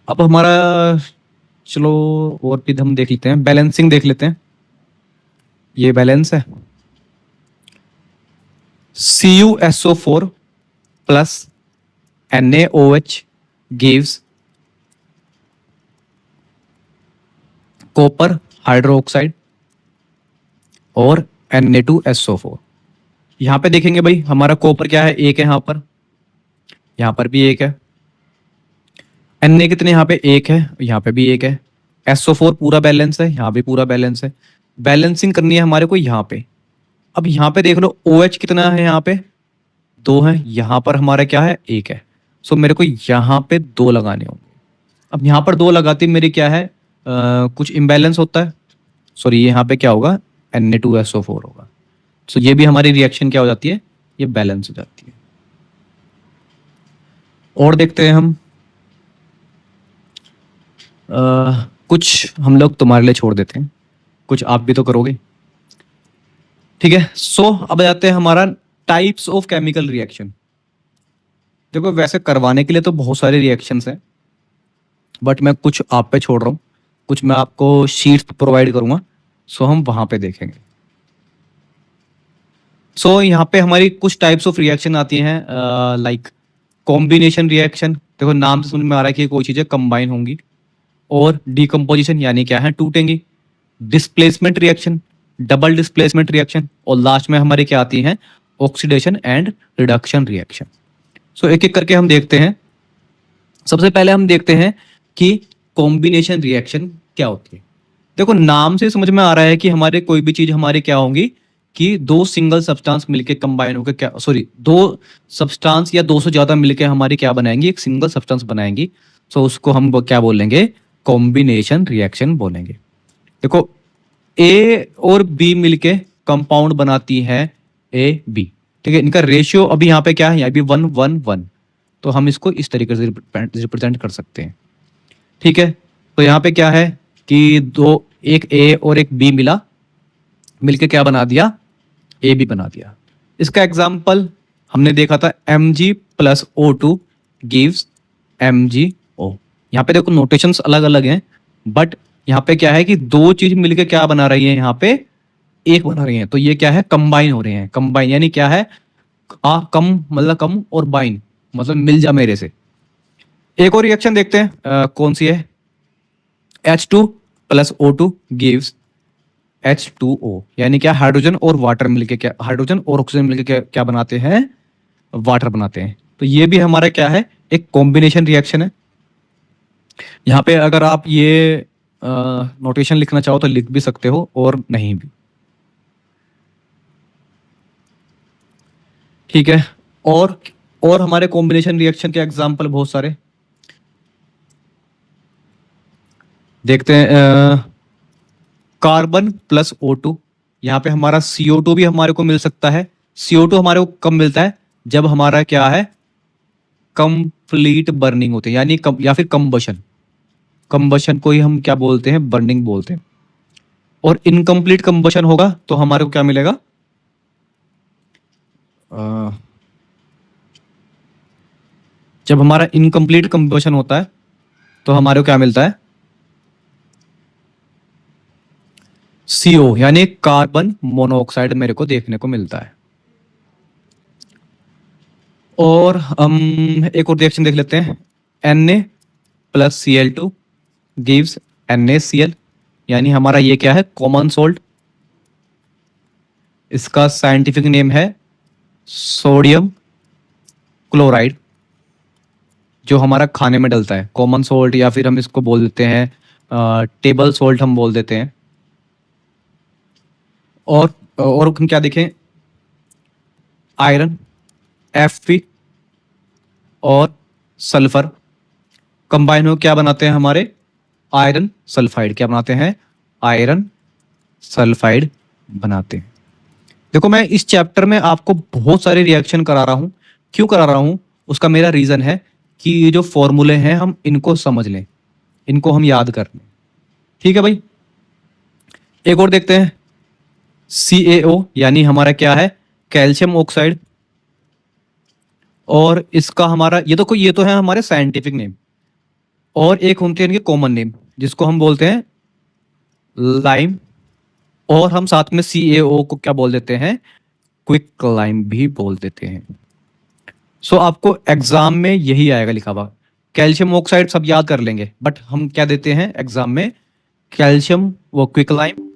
अब हमारा, चलो और भी हम देख लेते हैं, बैलेंसिंग देख लेते हैं। ये बैलेंस है, CuSO4 plus NaOH gives copper hydroxide और Na2SO4। यहाँ पे देखेंगे भाई हमारा कॉपर क्या है, एक है यहाँ पर भी एक है। Na कितने, यहाँ पे एक है, यहाँ पे भी एक है। SO4 पूरा बैलेंस है, यहाँ भी पूरा बैलेंस है। बैलेंसिंग करनी है हमारे को यहाँ पे। अब यहाँ पे देख लो OH कितना है, यहाँ पे 2 है, यहाँ पर हमारा क्या है, 1 है। सो मेरे को यहाँ पे 2 लगाने होंगे। अब यहाँ पर 2 लगाते मेरे क्या है, कुछ इम्बैलेंस होता है, सॉरी यहाँ पे क्या होगा, Na2SO4 होगा। सो ये भी हमारी रिएक्शन क्या हो जाती है, ये बैलेंस हो जाती है। और देखते हैं हम, कुछ हम लोग तुम्हारे लिए छोड़ देते हैं, कुछ आप भी तो करोगे, ठीक है। सो अब जाते हैं हमारा टाइप्स ऑफ केमिकल रिएक्शन। देखो वैसे करवाने के लिए तो बहुत सारे रिएक्शंस हैं, बट मैं कुछ आप पे छोड़ रहा हूँ, कुछ मैं आपको शीट्स प्रोवाइड करूंगा, सो हम वहां पे देखेंगे। सो यहाँ पे हमारी कुछ टाइप्स ऑफ रिएक्शन आती हैं, लाइक कॉम्बिनेशन रिएक्शन। देखो नाम से समझ में आ रहा है कि कोई चीजें कंबाइन होंगी। और डिकम्पोजिशन यानी क्या है, टूटेंगी। Displacement reaction, double displacement reaction. और लास्ट में हमारी क्या आती है, oxidation and reduction reaction. So एक एक करके हम देखते हैं। सबसे पहले हम देखते हैं कि कॉम्बिनेशन रिएक्शन क्या होती है। देखो नाम से समझ में आ रहा है कि हमारे कोई भी चीज हमारे क्या होंगी, कि 2 सिंगल सब्सटेंस मिलके कंबाइन होकर क्या, सॉरी 2 सब्सटेंस या 2 से ज्यादा मिलके हमारी क्या बनाएंगी, एक सिंगल सब्सटेंस बनाएंगी। सो उसको हम क्या बोलेंगे, कॉम्बिनेशन रिएक्शन बोलेंगे। देखो ए और बी मिलके कंपाउंड बनाती है AB, ठीक है। इनका रेशियो अभी यहाँ पे क्या है, यहाँ भी 1:1:1। तो हम इसको इस तरीके से रिप्रेजेंट कर सकते हैं, ठीक है। तो यहाँ पे क्या है कि एक A और एक B मिलके क्या बना दिया, AB बना दिया। इसका एग्जाम्पल हमने देखा था, Mg + O2 गिव्स MgO। यहाँ पे देखो नोटेशंस अलग अलग हैं, बट यहाँ पे क्या है कि 2 चीज मिलके क्या बना रही है, यहाँ पे एक बना रही है। तो ये क्या है, कंबाइन हो रहे हैं। कंबाइन यानी क्या है, कम मतलब कम, और बाइन मतलब मिल जा मेरे से। एक और रिएक्शन देखते हैं, कौन सी है, H2 + O2 गिव्स H2O। यानी क्या, हाइड्रोजन और वाटर मिलके क्या, हाइड्रोजन और ऑक्सीजन मिलके क्या बनाते हैं, वाटर बनाते हैं। तो ये भी हमारा क्या है, एक कॉम्बिनेशन रिएक्शन है। यहाँ पे अगर आप ये नोटेशन लिखना चाहो तो लिख भी सकते हो और नहीं भी, ठीक है। और हमारे कॉम्बिनेशन रिएक्शन के एग्जांपल बहुत सारे देखते हैं। कार्बन + O2, यहाँ पे हमारा CO2 भी हमारे को मिल सकता है। CO2 हमारे को कब मिलता है, जब हमारा क्या है, कंप्लीट बर्निंग होते हैं, यानी या फिर कंबशन को ही हम क्या बोलते हैं, बर्निंग बोलते हैं। और इनकम्प्लीट कंबशन होगा तो हमारे को क्या मिलेगा, जब हमारा इनकम्प्लीट कंबशन होता है तो हमारे को क्या मिलता है, CO यानी कार्बन मोनोऑक्साइड मेरे को देखने को मिलता है। और हम एक और रिएक्शन देख लेते हैं, Na + Cl2 गिव्स NaCl। यानी हमारा ये क्या है, कॉमन सोल्ट। इसका साइंटिफिक नेम है सोडियम क्लोराइड, जो हमारा खाने में डलता है। कॉमन सोल्ट या फिर हम इसको बोल देते हैं टेबल सोल्ट हम बोल देते हैं। और हम क्या देखें, आयरन Fe और सल्फर कंबाइन हो क्या बनाते हैं हमारे, आयरन सल्फाइड। क्या बनाते हैं, आयरन सल्फाइड बनाते हैं। देखो मैं इस चैप्टर में आपको बहुत सारे रिएक्शन करा रहा हूं। क्यों करा रहा हूं, उसका मेरा रीजन है कि ये जो फॉर्मूले हैं हम इनको समझ लें, इनको हम याद कर लें, ठीक है भाई। एक और देखते हैं, CaO यानी हमारा क्या है, कैल्शियम ऑक्साइड। और इसका हमारा ये तो है हमारे साइंटिफिक नेम। और एक होते हैं इनके कॉमन नेम, जिसको हम बोलते हैं लाइम। और हम साथ में CaO को क्या बोल देते हैं, क्विक लाइम भी बोल देते हैं। सो आपको एग्जाम में यही आएगा लिखा हुआ। कैल्शियम ऑक्साइड सब याद कर लेंगे, बट हम क्या देते हैं एग्जाम में, कैल्शियम वो क्विक लाइम।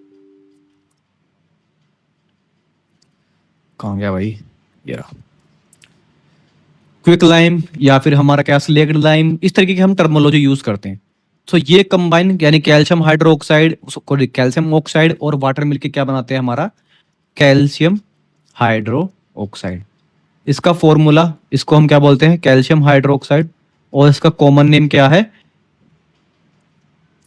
कहाँ गया भाई, ये रहा, क्विक लाइम या फिर हमारा क्या स्लेक्ड लाइम, इस तरीके की हम टर्मोलॉजी यूज करते हैं। तो ये कंबाइन यानी कैल्शियम हाइड्रोक्साइड, कैल्शियम ऑक्साइड और वाटर मिलके क्या बनाते हैं हमारा कैल्शियम हाइड्रो ऑक्साइड। इसका फॉर्मूला, इसको हम क्या बोलते हैं कैल्शियम हाइड्रोक्साइड। और इसका कॉमन नेम क्या है,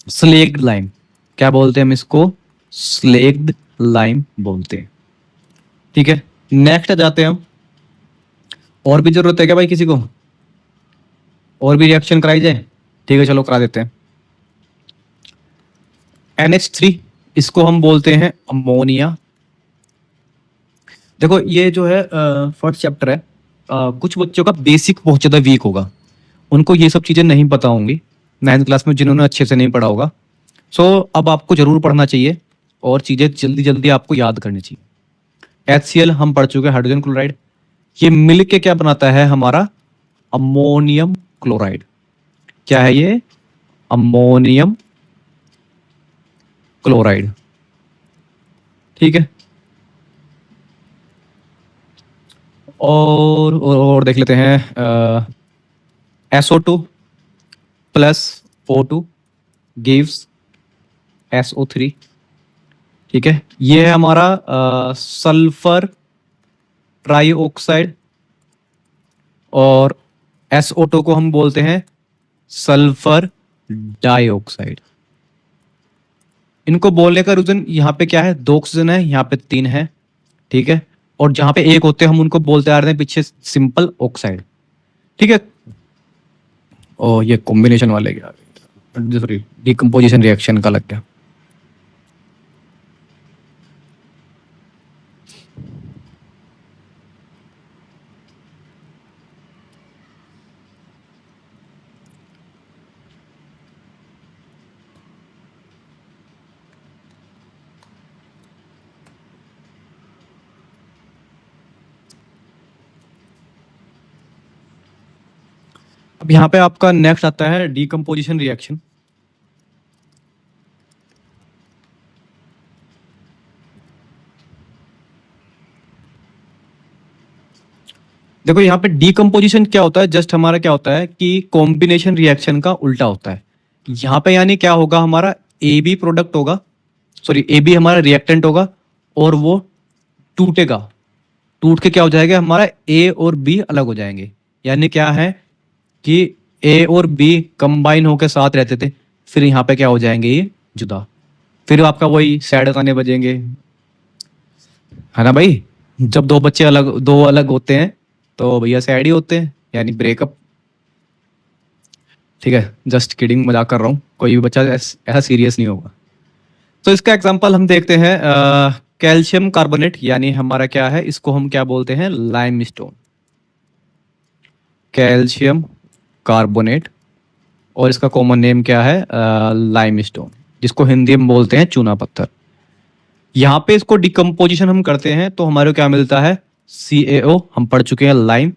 स्लेक्ड लाइम। क्या बोलते हैं हम इसको, स्लेक्ड लाइम बोलते हैं। ठीक है, नेक्स्ट जाते हैं हम। और भी जरूरत है क्या भाई किसी को, और भी रिएक्शन कराई जाए? ठीक है चलो करा देते हैं। NH3, इसको हम बोलते हैं अमोनिया। देखो ये जो है फर्स्ट चैप्टर है, कुछ बच्चों का बेसिक बहुत ज्यादा वीक होगा, उनको ये सब चीजें नहीं पता होंगी 9th क्लास में, जिन्होंने अच्छे से नहीं पढ़ा होगा। सो अब आपको जरूर पढ़ना चाहिए और चीजें जल्दी जल्दी आपको याद करनी चाहिए। HCl हम पढ़ चुके हैं, हाइड्रोजन क्लोराइड। ये मिल के क्या बनाता है हमारा अमोनियम क्लोराइड। क्या है ये, अमोनियम क्लोराइड। ठीक है, और देख लेते हैं, SO2 plus O2 gives SO3। ठीक है, ये है हमारा सल्फर ट्राईऑक्साइड। और SO2 को हम बोलते हैं सल्फर डाइऑक्साइड। इनको बोलने का रीजन, यहाँ पे क्या है, 2 ऑक्सीजन है, यहाँ पे 3 है। ठीक है, और जहां पे एक होते हैं हम उनको बोलते आ रहे हैं पीछे सिंपल ऑक्साइड। ठीक है, और ये कॉम्बिनेशन वाले क्या, सॉरी डिकम्पोजिशन रिएक्शन का लग गया। अब यहाँ पे आपका नेक्स्ट आता है डिकम्पोजिशन रिएक्शन। देखो यहाँ पे डिकम्पोजिशन क्या होता है, जस्ट हमारा क्या होता है कि कॉम्बिनेशन रिएक्शन का उल्टा होता है। यहाँ पे यानी क्या होगा, हमारा AB प्रोडक्ट होगा, सॉरी AB हमारा रिएक्टेंट होगा, और वो टूटेगा, टूट के क्या हो जाएगा हमारा A और B अलग हो जाएंगे। यानी क्या है कि A और B कंबाइन होकर साथ रहते थे, फिर यहाँ पे क्या हो जाएंगे ये जुदा। फिर आपका वही सैड गाने बजेंगे, है ना भाई। जब दो अलग होते हैं तो भैया सैड ही होते हैं, यानी ब्रेकअप। ठीक है, जस्ट किडिंग, मजाक कर रहा हूँ, कोई भी बच्चा ऐसा सीरियस नहीं होगा। तो इसका एग्जांपल हम देखते हैं, कैल्शियम कार्बोनेट यानी हमारा क्या है, इसको हम क्या बोलते हैं लाइमस्टोन। कैल्शियम कार्बोनेट, और इसका कॉमन नेम क्या है लाइमस्टोन, जिसको हिंदी में बोलते हैं चूना पत्थर। यहाँ पे इसको डिकम्पोजिशन हम करते हैं तो हमारे को क्या मिलता है, CaO, हम पढ़ चुके हैं लाइम,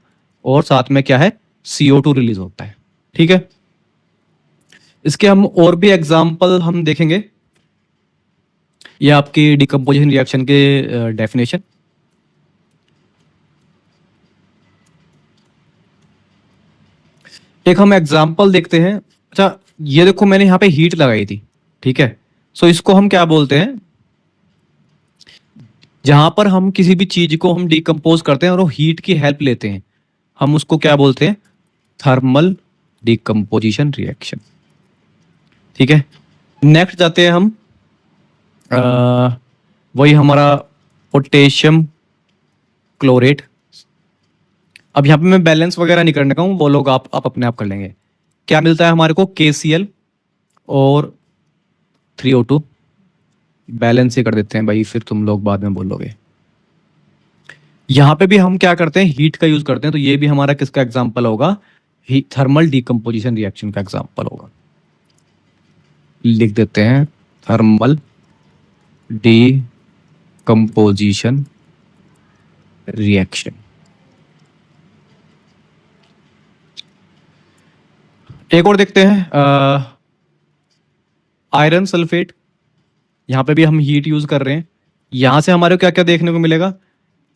और साथ में क्या है CO2 रिलीज होता है। ठीक है, इसके हम और भी एग्जाम्पल हम देखेंगे। ये आपकी डिकम्पोजिशन रिएक्शन के डेफिनेशन। एक हम एग्जाम्पल देखते हैं। अच्छा ये देखो, मैंने यहाँ पे हीट लगाई थी। ठीक है, सो इसको हम क्या बोलते हैं, जहां पर हम किसी भी चीज को हम डिकम्पोज करते हैं और वो हीट की हेल्प लेते हैं, हम उसको क्या बोलते हैं, थर्मल डिकम्पोजिशन रिएक्शन। ठीक है, नेक्स्ट जाते हैं हम, वही हमारा पोटेशियम क्लोरेट। अब यहाँ पे मैं बैलेंस वगैरह नहीं करने का हूँ, वो लोग आप अपने आप कर लेंगे। क्या मिलता है हमारे को, KCl और 3O2 बैलेंस ही कर देते हैं भाई, फिर तुम लोग बाद में बोलोगे। यहाँ पे भी हम क्या करते हैं, हीट का यूज करते हैं, तो ये भी हमारा किसका एग्जाम्पल होगा, थर्मल डीकम्पोजिशन रिएक्शन का एग्जाम्पल होगा। लिख देते हैं थर्मल डीकम्पोजिशन रिएक्शन। एक और देखते हैं, आयरन सल्फेट। यहाँ पे भी हम हीट यूज कर रहे हैं। यहां से हमारे को क्या क्या देखने को मिलेगा,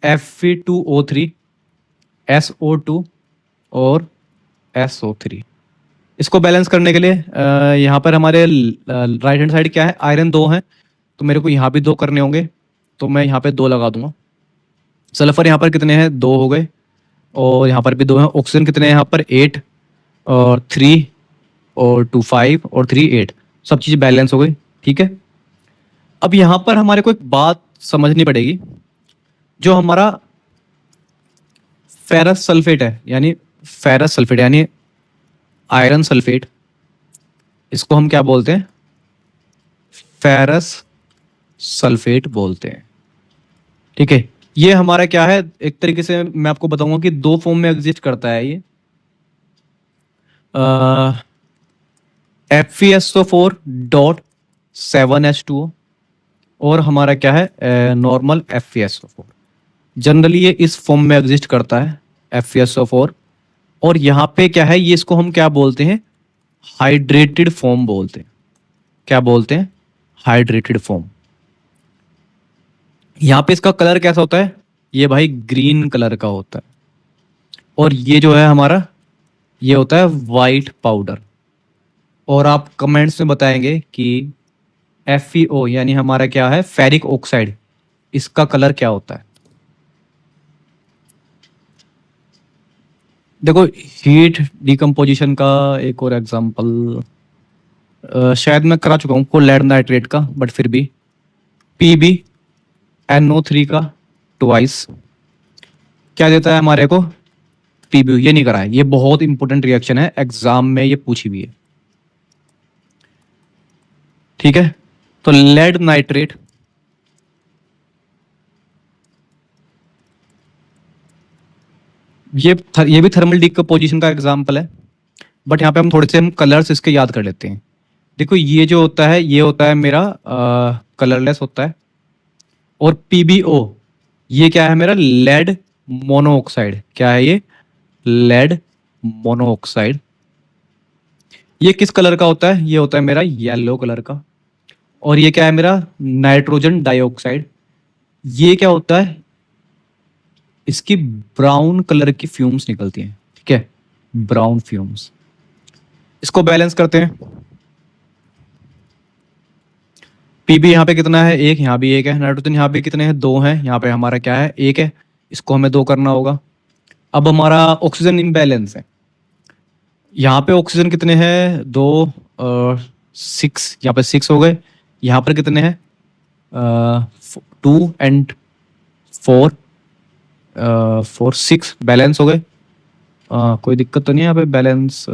Fe2O3, SO2 और SO3। इसको बैलेंस करने के लिए यहाँ पर हमारे राइट हैंड साइड क्या है, आयरन 2 है, तो मेरे को यहाँ भी 2 करने होंगे, तो मैं यहाँ पे 2 लगा दूंगा। सल्फर यहाँ पर कितने हैं, 2 हो गए, और यहाँ पर भी 2 हैं। ऑक्सीजन कितने हैं यहाँ पर, 8 और 3 और 2 5 और 3 8, सब चीज़ बैलेंस हो गई। ठीक है, अब यहाँ पर हमारे को एक बात समझनी पड़ेगी, जो हमारा फेरस सल्फेट है, यानी फेरस सल्फेट यानी आयरन सल्फेट, इसको हम क्या बोलते हैं, फेरस सल्फेट बोलते हैं। ठीक है, ये हमारा क्या है, एक तरीके से मैं आपको बताऊंगा कि 2 फॉर्म में एग्जिस्ट करता है ये, FeSO4.7H2O और हमारा क्या है, नॉर्मल FeSO4। जनरली ये इस फॉर्म में एग्जिस्ट करता है, FeSO4। और यहाँ पे क्या है, ये इसको हम क्या बोलते हैं, हाइड्रेटेड फॉर्म बोलते हैं। क्या बोलते हैं, हाइड्रेटेड फॉर्म। यहाँ पे इसका कलर कैसा होता है, ये भाई ग्रीन कलर का होता है, और ये जो है हमारा, ये होता है वाइट पाउडर। और आप कमेंट्स में बताएंगे कि FeO यानी हमारा क्या है, फेरिक ऑक्साइड, इसका कलर क्या होता है। देखो, हीट डिकम्पोजिशन का एक और एग्जांपल शायद मैं करा चुका हूँ लेड नाइट्रेट का, बट फिर भी PbNO3 का ट्वाइस क्या देता है हमारे को, PbU। ये नहीं करा है, ये बहुत इंपॉर्टेंट रिएक्शन है, एग्जाम में ये पूछी भी है। ठीक है, तो लेड नाइट्रेट, ये भी थर्मल डिकम्पोजिशन का एग्जांपल है, बट यहाँ पे हम थोड़े से हम कलर्स इसके याद कर लेते हैं। देखो, ये जो होता है, ये होता है मेरा कलरलेस होता है, और PbO ये क्या है मेरा, लेड मोनोऑक्साइड। क्या है ये, लेड मोनोऑक्साइड। ये किस कलर का होता है, ये होता है मेरा येलो कलर का। और ये क्या है मेरा, नाइट्रोजन डाइऑक्साइड। ये क्या होता है, इसकी ब्राउन कलर की फ्यूम्स निकलती हैं। ठीक है, ब्राउन फ्यूम्स। इसको बैलेंस करते हैं। Pb यहाँ पे कितना है, 1, यहाँ भी 1 है। नाइट्रोजन यहाँ पे कितने हैं, 2 हैं, यहाँ पे हमारा क्या है, 1 है, इसको हमें 2 करना होगा। अब हमारा ऑक्सीजन इम्बैलेंस है, यहाँ पे ऑक्सीजन कितने हैं, 2 और 6, यहाँ पे 6 हो गए। यहाँ पर कितने हैं, 2 एंड 4, 6 बैलेंस हो गए। कोई दिक्कत तो नहीं है यहाँ पे, बैलेंस।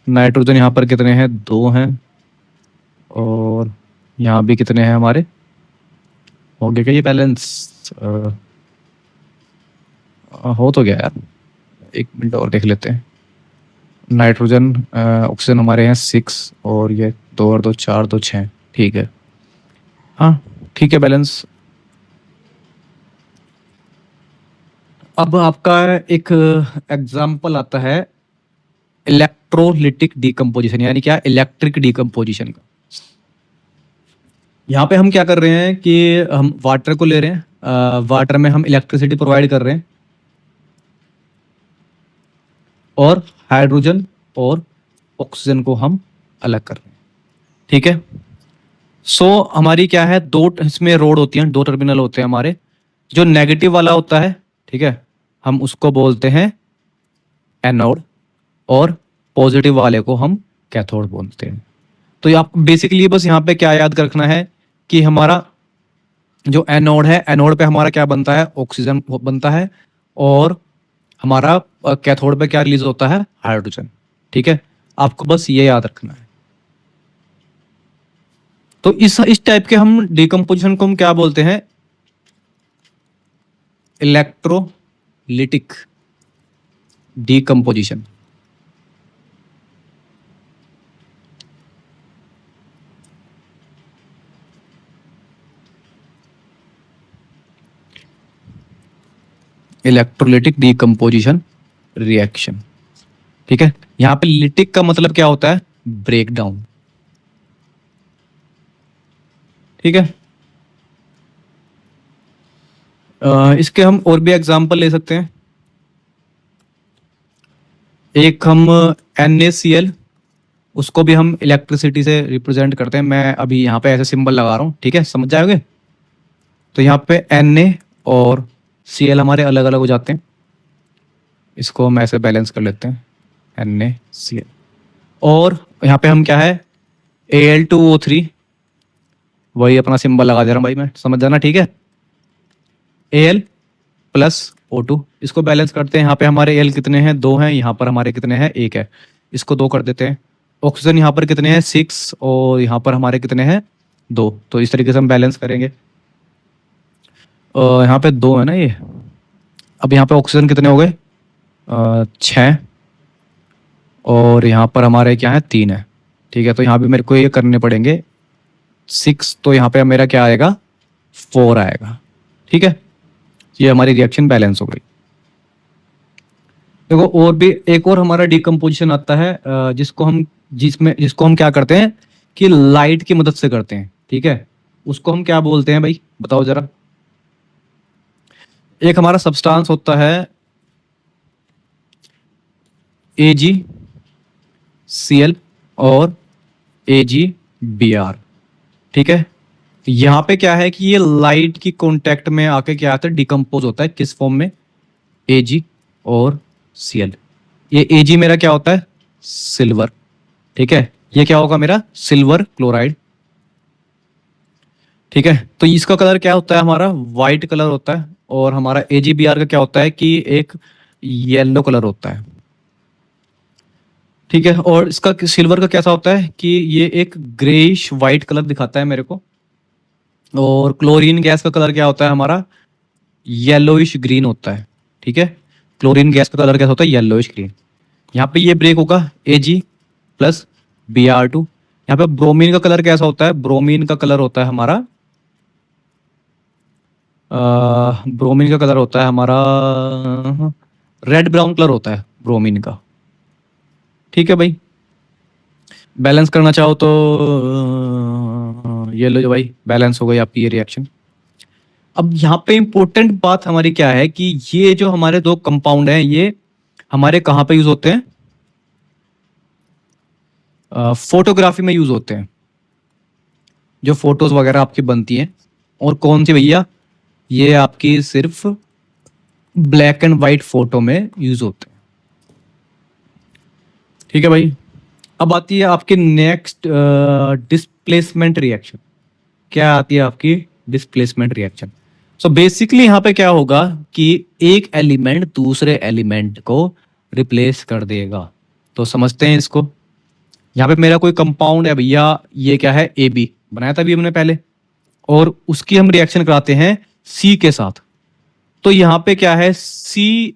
नाइट्रोजन यहाँ पर कितने हैं, 2 हैं, और यहाँ भी कितने हैं हमारे, हो गया क्या ये बैलेंस, हो तो गया यार, 1 मिनट और देख लेते हैं। नाइट्रोजन ऑक्सीजन हमारे हैं 6, और ये 2 और 2 4, 2 6। ठीक है, हाँ ठीक है, बैलेंस। अब आपका एक एग्जाम्पल आता है इलेक्ट्रोलिटिक डिकम्पोजिशन, यानी क्या, इलेक्ट्रिक डिकम्पोजिशन का। यहाँ पे हम क्या कर रहे हैं कि हम वाटर को ले रहे हैं, वाटर में हम इलेक्ट्रिसिटी प्रोवाइड कर रहे हैं, और हाइड्रोजन और ऑक्सीजन को हम अलग कर रहे हैं। ठीक है, सो हमारी क्या है, 2 इसमें रोड होती हैं, 2 टर्मिनल होते हैं हमारे। जो नेगेटिव वाला होता है, ठीक है, हम उसको बोलते हैं एनोड, और पॉजिटिव वाले को हम कैथोड बोलते हैं। तो आप बेसिकली बस यहाँ पे क्या याद रखना है कि हमारा जो एनोड है, एनोड पे हमारा क्या बनता है, ऑक्सीजन बनता है, और हमारा कैथोड पे क्या रिलीज होता है, हाइड्रोजन। ठीक है, आपको बस ये याद रखना है। तो इस टाइप के हम डिकम्पोजिशन को हम क्या बोलते हैं? Electrolytic decomposition. Electrolytic decomposition reaction. ठीक है, यहां पे लिटिक का मतलब क्या होता है? Break down. ठीक है, इसके हम और भी एग्जांपल ले सकते हैं। एक हम NaCl, उसको भी हम इलेक्ट्रिसिटी से रिप्रेजेंट करते हैं। मैं अभी यहाँ पे ऐसे सिंबल लगा रहा हूँ, ठीक है, समझ जाओगे। तो यहाँ पे Na और Cl हमारे अलग अलग हो जाते हैं। इसको हम ऐसे बैलेंस कर लेते हैं, NaCl। और यहाँ पे हम क्या है, Al2O3, वही अपना सिंबल लगा दे रहा हूँ भाई मैं, समझ जाना, ठीक है। Al प्लस O2, इसको बैलेंस करते हैं। यहाँ पे हमारे L कितने हैं? 2 हैं। यहाँ पर हमारे कितने हैं? 1 है। इसको 2 कर देते हैं। ऑक्सीजन यहाँ पर कितने हैं? 6, और यहाँ पर हमारे कितने हैं? 2। तो इस तरीके से हम बैलेंस करेंगे। यहाँ पे 2 है ना ये। अब यहाँ पे ऑक्सीजन कितने हो गए? 6, और यहाँ पर हमारे क्या है? 3 है। ठीक है, तो यहाँ भी मेरे को ये करने पड़ेंगे 6, तो यहाँ पे मेरा क्या आएगा? 4 आएगा। ठीक है, ये हमारी रिएक्शन बैलेंस हो गई। देखो, और भी एक और हमारा डिकम्पोजिशन आता है, जिसको हम क्या करते हैं कि लाइट की मदद से करते हैं। ठीक है, उसको हम क्या बोलते हैं भाई, बताओ जरा। एक हमारा सब्सटेंस होता है AgCl और AgBr। ठीक है, यहाँ पे क्या है कि ये लाइट की कांटेक्ट में आके क्या आता है? डिकम्पोज होता है। किस फॉर्म में? Ag और Cl। ये Ag मेरा क्या होता है? सिल्वर। ठीक है, ये क्या होगा मेरा? Silver chloride. ठीक है, तो इसका कलर क्या होता है? हमारा वाइट कलर होता है। और हमारा AgBr का क्या होता है कि एक येलो कलर होता है। ठीक है, और इसका सिल्वर का कैसा होता है कि ये एक ग्रेइश वाइट कलर दिखाता है मेरे को। और क्लोरीन गैस का कलर क्या होता है? हमारा येलोइश ग्रीन होता है। ठीक है, क्लोरीन गैस का कलर कैसा होता है? Yellowish green. यहाँ पे ये ब्रेक होगा Ag प्लस Br2। यहाँ पे ब्रोमीन का कलर कैसा होता है? ब्रोमीन का कलर होता है हमारा ब्रोमीन का कलर होता है हमारा रेड ब्राउन कलर होता है ब्रोमीन का। ठीक है भाई, बैलेंस करना चाहो तो ये लो जो भाई, बैलेंस हो गई आपकी ये रिएक्शन। अब यहाँ पे इंपॉर्टेंट बात हमारी क्या है कि ये जो हमारे दो कंपाउंड हैं, ये हमारे कहाँ पे यूज होते हैं? फोटोग्राफी में यूज होते हैं, जो फोटोज वगैरह आपकी बनती हैं। और कौन सी भैया? ये आपकी सिर्फ ब्लैक एंड व्हाइट फोटो में यूज होते हैं। ठीक है भाई, अब आती है आपकी नेक्स्ट डिस्प्लेसमेंट रिएक्शन। क्या आती है आपकी? Displacement reaction. सो बेसिकली यहाँ पे क्या होगा कि एक एलिमेंट दूसरे एलिमेंट को रिप्लेस कर देगा। तो समझते हैं इसको। यहाँ पे मेरा कोई कंपाउंड है भैया, ये क्या है? AB बनाया था अभी हमने पहले, और उसकी हम रिएक्शन कराते हैं C के साथ। तो यहाँ पे क्या है? C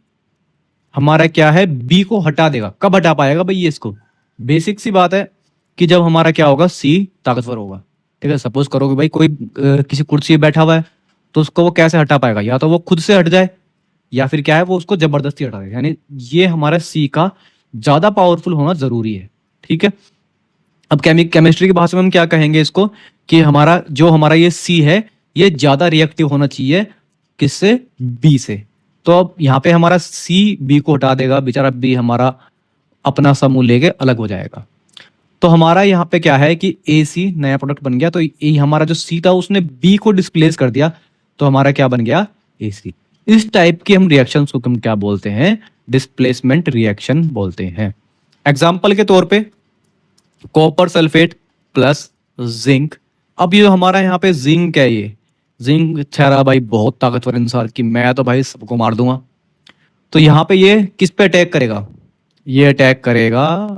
हमारा क्या है? B को हटा देगा। कब हटा पाएगा भाई ये इसको? बेसिक सी बात है कि जब हमारा क्या होगा? C ताकतवर होगा। ठीक है, सपोज करो कि भाई कोई किसी कुर्सी पे बैठा हुआ है, तो उसको वो कैसे हटा पाएगा? या तो वो खुद से हट जाए, या फिर क्या है, वो उसको जबरदस्ती हटा दे। यानी ये हमारा C का ज्यादा पावरफुल होना जरूरी है। ठीक है, अब केमिस्ट्री की भाषा में हम क्या कहेंगे इसको कि हमारा ये C है, ये ज्यादा रिएक्टिव होना चाहिए किससे? B से। तो अब यहाँ पे हमारा C B को हटा देगा, बेचारा B हमारा अपना समूह लेके अलग हो जाएगा। तो हमारा यहाँ पे क्या है कि AC नया प्रोडक्ट बन गया। तो ये हमारा जो C था उसने B को डिस्प्लेस कर दिया, तो हमारा क्या बन गया? AC। इस टाइप की हम रिएक्शंस को हम क्या बोलते हैं? डिस्प्लेसमेंट रिएक्शन बोलते हैं। एग्जाम्पल के तौर पे कॉपर सल्फेट प्लस जिंक। अब ये हमारा यहाँ पे जिंक है, ये जिंक ठहरा भाई बहुत ताकतवर इंसान की, मैं तो भाई सबको मार दूंगा। तो यहाँ पे ये किस पे अटैक करेगा? ये अटैक करेगा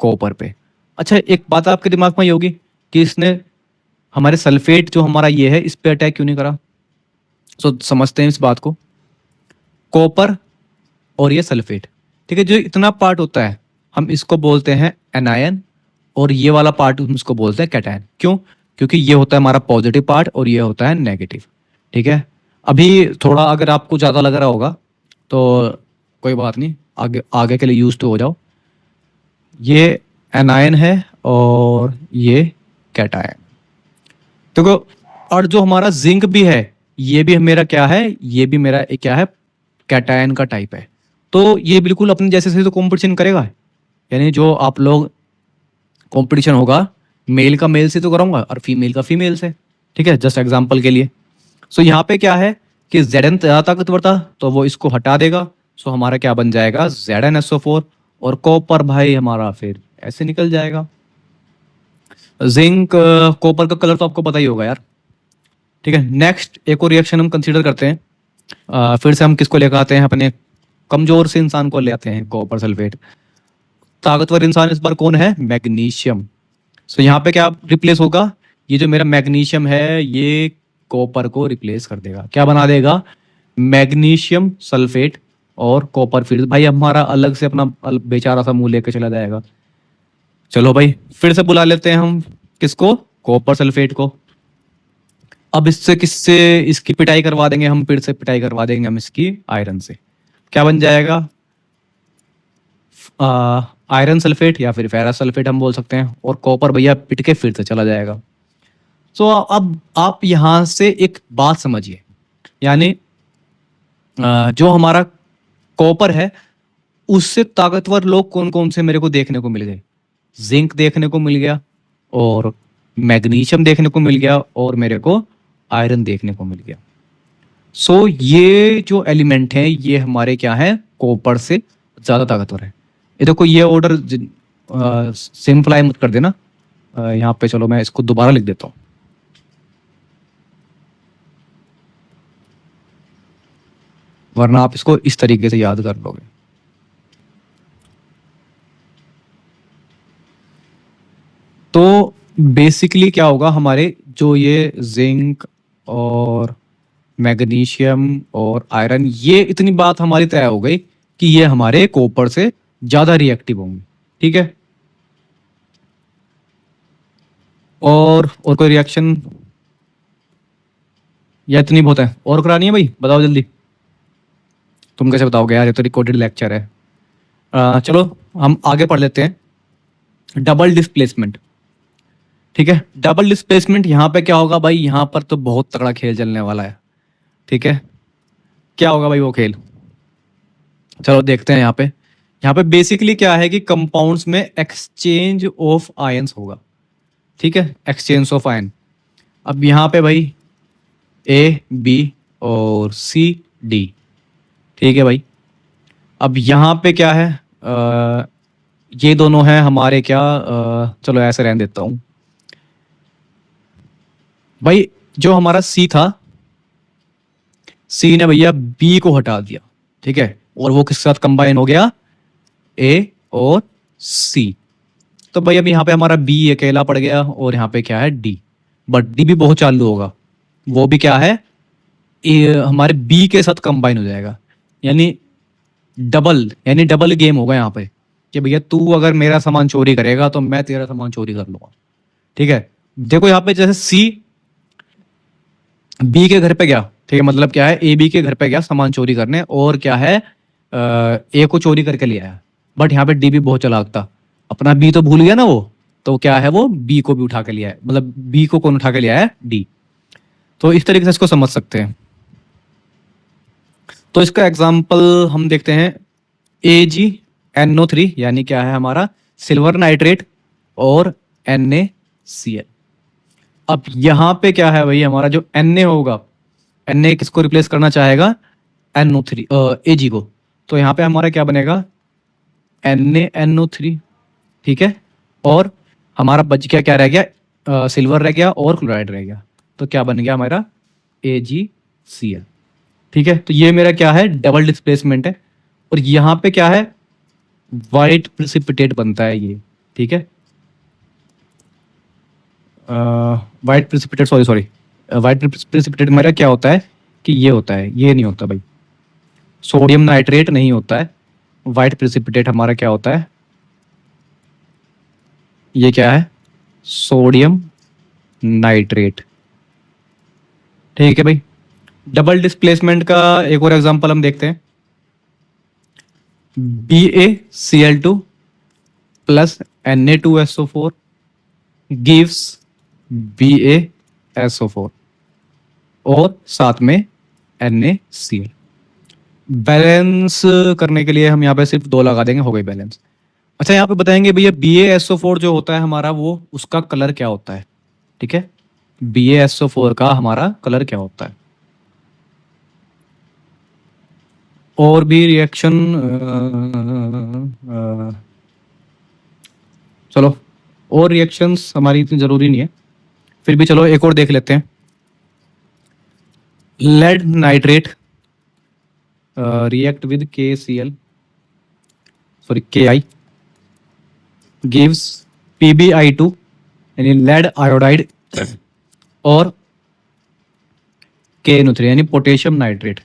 कॉपर पे। अच्छा, एक बात आपके दिमाग में ये होगी कि इसने हमारे सल्फेट जो हमारा ये है, इस पे अटैक क्यों नहीं करा? सो समझते हैं इस बात को। कॉपर और ये सल्फेट, ठीक है, जो इतना पार्ट होता है हम इसको बोलते हैं एनायन, और ये वाला पार्ट हम इसको बोलते हैं कैटायन। क्यों? क्योंकि ये होता है हमारा पॉजिटिव पार्ट और ये होता है नेगेटिव। ठीक है, अभी थोड़ा अगर आपको ज़्यादा लग रहा होगा तो कोई बात नहीं, आगे आगे के लिए यूज तो हो जाओ। ये एनायन है और ये कैटायन। देखो, और जो हमारा जिंक भी है, ये भी मेरा क्या है, ये भी मेरा एक क्या है, कैटायन का टाइप है। तो ये बिल्कुल अपने जैसे से तो कंपटीशन करेगा, यानी जो आप लोग कंपटीशन होगा, मेल का मेल से तो कराऊंगा और फीमेल का फीमेल से। ठीक है, जस्ट एग्जांपल के लिए। सो यहाँ पे क्या है कि Zn ज़्यादा ताकतवर था तो वो इसको हटा देगा। सो हमारा क्या बन जाएगा, ZnSO4, और कॉपर भाई हमारा फिर ऐसे निकल जाएगा। जिंक, कॉपर का कलर तो आपको पता ही होगा यार। ठीक है, नेक्स्ट एक और रिएक्शन हम कंसीडर करते हैं। फिर से हम किसको लेकर आते हैं, अपने कमजोर से इंसान को ले आते हैं, कॉपर सल्फेट। ताकतवर इंसान इस बार कौन है, मैग्नीशियम। सो यहाँ पे क्या रिप्लेस होगा, ये जो मेरा मैग्नीशियम है ये कॉपर को रिप्लेस कर देगा, क्या बना देगा, मैग्नीशियम सल्फेट, और कॉपर फिर भाई हमारा अलग से अपना बेचारा सा मुंह लेके चला जाएगा। चलो भाई फिर से बुला लेते हैं हम किसको, कॉपर सल्फेट को। अब इससे किससे इसकी पिटाई करवा देंगे हम, फिर से पिटाई करवा देंगे हम इसकी आयरन से। क्या बन जाएगा, आयरन सल्फेट या फिर फेरस सल्फेट हम बोल सकते हैं, और कॉपर भैया पिट के फिर से चला जाएगा। सो अब आप यहां से एक बात समझिए, यानी जो हमारा कॉपर है उससे ताकतवर लोग कौन कौन से मेरे को देखने को मिल गए, जिंक देखने को मिल गया, और मैग्नीशियम देखने को मिल गया, और मेरे को आयरन देखने को मिल गया। सो ये जो एलिमेंट है ये हमारे क्या है, कॉपर से ज्यादा ताकतवर है। ये देखो, ये ऑर्डर सिंप्लाई मत कर देना। यहाँ पे चलो मैं इसको दोबारा लिख देता हूँ। वरना आप इसको इस तरीके से याद कर लोगे। तो बेसिकली क्या होगा, हमारे जो ये जिंक और मैग्नीशियम और आयरन, ये इतनी बात हमारी तय हो गई कि ये हमारे कॉपर से ज्यादा रिएक्टिव होंगे। ठीक है, और कोई रिएक्शन, या इतनी बहुत है, और करानी है भाई, बताओ जल्दी। तुम कैसे बताओगे यार, ये तो रिकॉर्डेड लेक्चर है। चलो हम आगे पढ़ लेते हैं। Double displacement. ठीक है, डबल डिस्प्लेसमेंट यहाँ पे क्या होगा भाई, यहाँ पर तो बहुत तगड़ा खेल चलने वाला है। ठीक है, क्या होगा भाई वो खेल, चलो देखते हैं। यहाँ पे बेसिकली क्या है कि कंपाउंड्स में एक्सचेंज ऑफ आयंस होगा। ठीक है, एक्सचेंज ऑफ आयन। अब यहाँ पे भाई ए बी और सी डी। ठीक है भाई, अब यहाँ पे क्या है, ये दोनों हैं हमारे क्या, चलो ऐसे रहने देता हूँ भाई। जो हमारा सी था, सी ने भैया बी को हटा दिया। ठीक है, और वो किसके साथ कंबाइन हो गया, ए और सी। तो भाई अब यहाँ पे हमारा बी अकेला पड़ गया, और यहाँ पे क्या है डी, बट डी भी बहुत चालू होगा, वो भी क्या है, हमारे बी के साथ कंबाइन हो जाएगा। यानी डबल गेम होगा यहाँ पे, कि भैया तू अगर मेरा सामान चोरी करेगा तो मैं तेरा सामान चोरी कर लूंगा। ठीक है, देखो यहाँ पे जैसे सी बी के घर पे गया, ठीक है, मतलब क्या है, ए बी के घर पे गया सामान चोरी करने, और क्या है, ए को चोरी करके ले आया। बट यहाँ पे डी भी बहुत चालाक था, अपना बी तो भूल गया ना वो, तो क्या है, वो बी को भी उठा के लिया है, मतलब बी को कौन उठा के लिया है, डी। तो इस तरीके से इसको समझ सकते हैं। तो इसका एग्जाम्पल हम देखते हैं, AgNO3, यानी क्या है हमारा, सिल्वर नाइट्रेट और NaCl। अब यहाँ पे क्या है भाई, हमारा जो Na होगा, Na किसको रिप्लेस करना चाहेगा, NO3 Ag को। तो यहाँ पे हमारा क्या बनेगा, NaNO3। ठीक है, और हमारा बच गया, क्या रह गया, सिल्वर रह गया और क्लोराइड रह गया। तो क्या बन गया हमारा, AgCl। ठीक है, तो ये मेरा क्या है, डबल डिस्प्लेसमेंट है, और यहाँ पे क्या है, वाइट प्रेसिपिटेट बनता है ये। ठीक है, white precipitate, sorry sorry, white precipitate मेरा क्या होता है कि ये होता है, ये नहीं होता भाई, सोडियम नाइट्रेट नहीं होता है। वाइट प्रिसिपिटेट हमारा क्या होता है, ये क्या है, सोडियम नाइट्रेट। ठीक है भाई। डबल डिस्प्लेसमेंट का एक और एग्जांपल हम देखते हैं, BaCl2 plus Na2SO4 gives BaSO4 और साथ में NaCl। बैलेंस करने के लिए हम यहाँ पे सिर्फ 2 लगा देंगे, हो गई बैलेंस। अच्छा, यहाँ पे बताएंगे भैया BaSO4 जो होता है हमारा, वो उसका कलर क्या होता है। ठीक है, BaSO4 का हमारा कलर क्या होता है। और भी रिएक्शन, चलो और रिएक्शंस हमारी इतनी जरूरी नहीं है, फिर भी चलो एक और देख लेते हैं। Lead nitrate react with KCl, sorry KI, gives PbI2 यानी लेड आयोडाइड और KNO3 यानी पोटेशियम नाइट्रेट।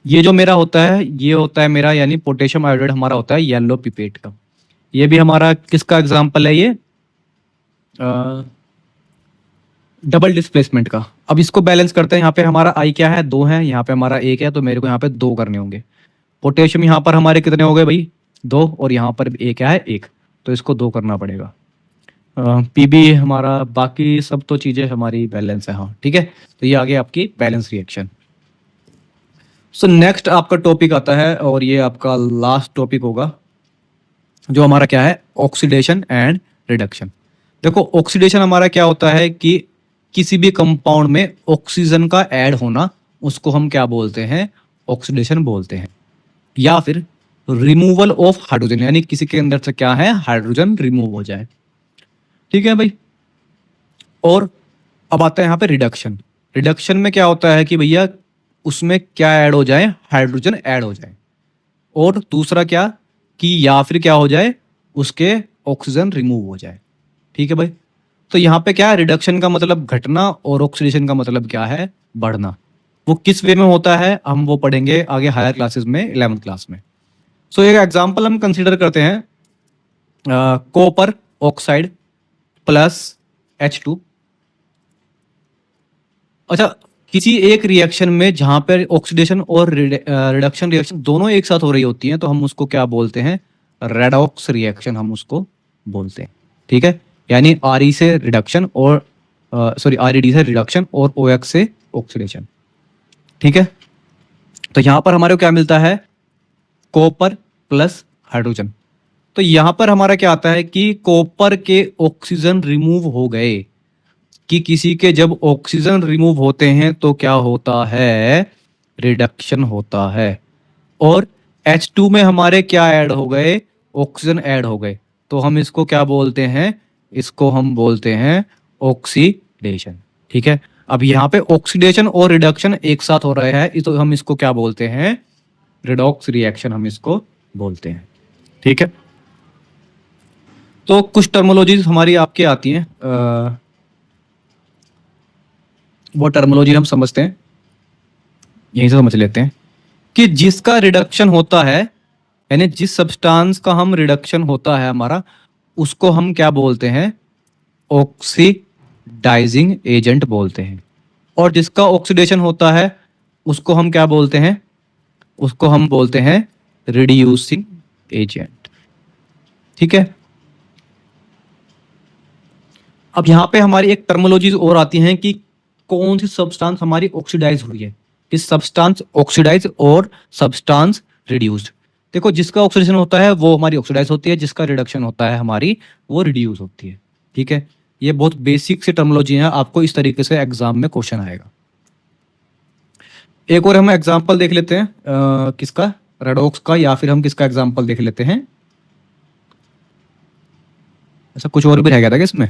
ये जो मेरा होता है, ये होता है मेरा यानी पोटेशियम आयोडाइड हमारा होता है येलो पिपेट का। ये भी हमारा किसका एग्जांपल है, ये डबल डिस्प्लेसमेंट का। अब इसको बैलेंस करते हैं। यहाँ पे हमारा आई क्या है, 2 है, यहाँ पे हमारा 1 है, तो मेरे को यहाँ पे 2 करने होंगे। पोटेशियम यहाँ पर हमारे कितने हो गए भाई, 2, और यहाँ पर एक क्या है, 1, तो इसको 2 करना पड़ेगा। पीबी हमारा, बाकी सब तो चीजें हमारी बैलेंस है। हाँ ठीक है, तो ये आ गया आपकी बैलेंस रिएक्शन। सो नेक्स्ट आपका टॉपिक आता है, और ये आपका लास्ट टॉपिक होगा, जो हमारा क्या है, ऑक्सीडेशन एंड रिडक्शन। देखो ऑक्सीडेशन हमारा क्या होता है कि किसी भी कंपाउंड में ऑक्सीजन का ऐड होना, उसको हम क्या बोलते हैं, ऑक्सीडेशन बोलते हैं। या फिर रिमूवल ऑफ हाइड्रोजन, यानी किसी के अंदर से क्या है, हाइड्रोजन रिमूव हो जाए। ठीक है भाई। और अब आता है यहाँ पे रिडक्शन। रिडक्शन में क्या होता है कि भैया उसमें क्या ऐड हो जाए, हाइड्रोजन ऐड हो जाए, और दूसरा क्या कि या फिर क्या हो जाए, उसके ऑक्सीजन रिमूव हो जाए। ठीक है भाई। तो यहाँ पे क्या है, रिडक्शन का मतलब घटना और ऑक्सीडेशन का मतलब क्या है, बढ़ना। वो किस वे में होता है हम वो पढ़ेंगे आगे हायर क्लासेस में, 11th क्लास में। सो एक एग्जांपल हम कंसीडर करते हैं, कॉपर ऑक्साइड प्लस H2। अच्छा, किसी एक रिएक्शन में जहां पर ऑक्सीडेशन और रिडक्शन रिएक्शन दोनों एक साथ हो रही होती हैं, तो हम उसको क्या बोलते हैं, रेडॉक्स रिएक्शन हम उसको बोलते हैं। ठीक है, यानी RE से रिडक्शन और सॉरी RED से रिडक्शन और OX से ऑक्सीडेशन। ठीक है, तो यहां पर हमारे को क्या मिलता है, कॉपर प्लस हाइड्रोजन। तो यहां पर हमारा क्या आता है कि कॉपर के ऑक्सीजन रिमूव हो गए, कि किसी के जब ऑक्सीजन रिमूव होते हैं तो क्या होता है, रिडक्शन होता है। और H2 में हमारे क्या ऐड हो गए, ऑक्सीजन ऐड हो गए, तो हम इसको क्या बोलते हैं, इसको हम बोलते हैं ऑक्सीडेशन। ठीक है, अब यहाँ पे ऑक्सीडेशन और रिडक्शन एक साथ हो रहा है, तो हम इसको क्या बोलते हैं, रिडॉक्स रिएक्शन हम इसको बोलते हैं। ठीक है, तो कुछ टर्मोलॉजीज हमारी आपके आती हैं, वो टर्मोलॉजी हम समझते हैं, यहीं से समझ लेते हैं कि जिसका रिडक्शन होता है, यानी जिस सब्सटेंस का हम रिडक्शन होता है हमारा, उसको हम क्या बोलते हैं, ऑक्सीडाइजिंग एजेंट बोलते हैं। और जिसका ऑक्सीडेशन होता है उसको हम क्या बोलते हैं, उसको हम बोलते हैं रिड्यूसिंग एजेंट। ठीक है, अब यहां पे हमारी एक टर्मोलॉजीज और आती हैं कि कौन सी सब्सटेंस हमारी ऑक्सीडाइज हुई है, किस सब्सटेंस ऑक्सीडाइज और सब्सटेंस रिड्यूस्ड। देखो जिसका ऑक्सीडेशन होता है वो हमारी ऑक्सीडाइज होती है, जिसका रिडक्शन होता है हमारी वो रिड्यूस होती है। ठीक है, ये बहुत बेसिक सी टर्मोलॉजी है, आपको इस तरीके से एग्जाम में क्वेश्चन आएगा। एक और हम एग्जांपल देख लेते हैं, किसका, रेडॉक्स का, या फिर हम किसका एग्जांपल देख लेते हैं, ऐसा कुछ और भी रह गया था क्या इसमें,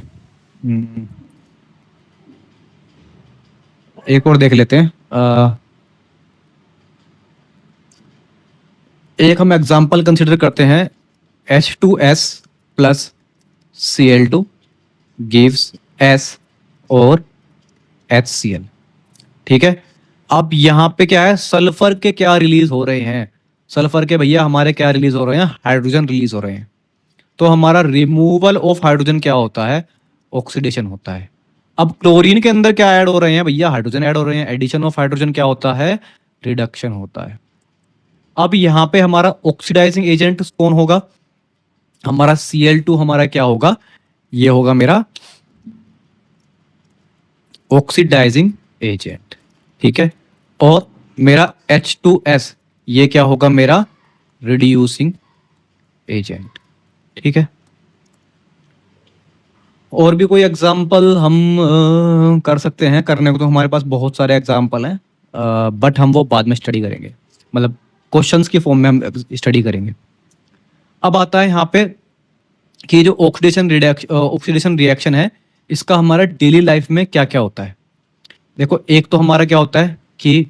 एक और देख लेते हैं। एक हम एग्जांपल कंसिडर करते हैं, H2S plus Cl2 gives S और HCl। ठीक है, अब यहाँ पे क्या है, सल्फर के क्या रिलीज हो रहे हैं, सल्फर के भैया हमारे क्या रिलीज हो रहे हैं, हाइड्रोजन रिलीज हो रहे हैं। तो हमारा रिमूवल ऑफ हाइड्रोजन क्या होता है, ऑक्सीडेशन होता है। अब क्लोरीन के अंदर क्या ऐड हो रहे हैं भैया, हाइड्रोजन ऐड हो रहे हैं, एडिशन ऑफ हाइड्रोजन क्या होता है, रिडक्शन होता है। अब यहाँ पे हमारा ऑक्सीडाइजिंग एजेंट कौन होगा, हमारा Cl2 हमारा क्या होगा, ये होगा मेरा ऑक्सीडाइजिंग एजेंट। ठीक है, और मेरा H2S ये क्या होगा, मेरा रिड्यूसिंग एजेंट। ठीक है, और भी कोई एग्जाम्पल हम कर सकते हैं, करने को तो हमारे पास बहुत सारे एग्जाम्पल हैं, बट हम वो बाद में स्टडी करेंगे, मतलब क्वेश्चंस की फॉर्म में हम स्टडी करेंगे। अब आता है यहाँ पे कि जो ऑक्सीडेशन रिएक्शन है, इसका हमारा डेली लाइफ में क्या क्या होता है। देखो, एक तो हमारा क्या होता है कि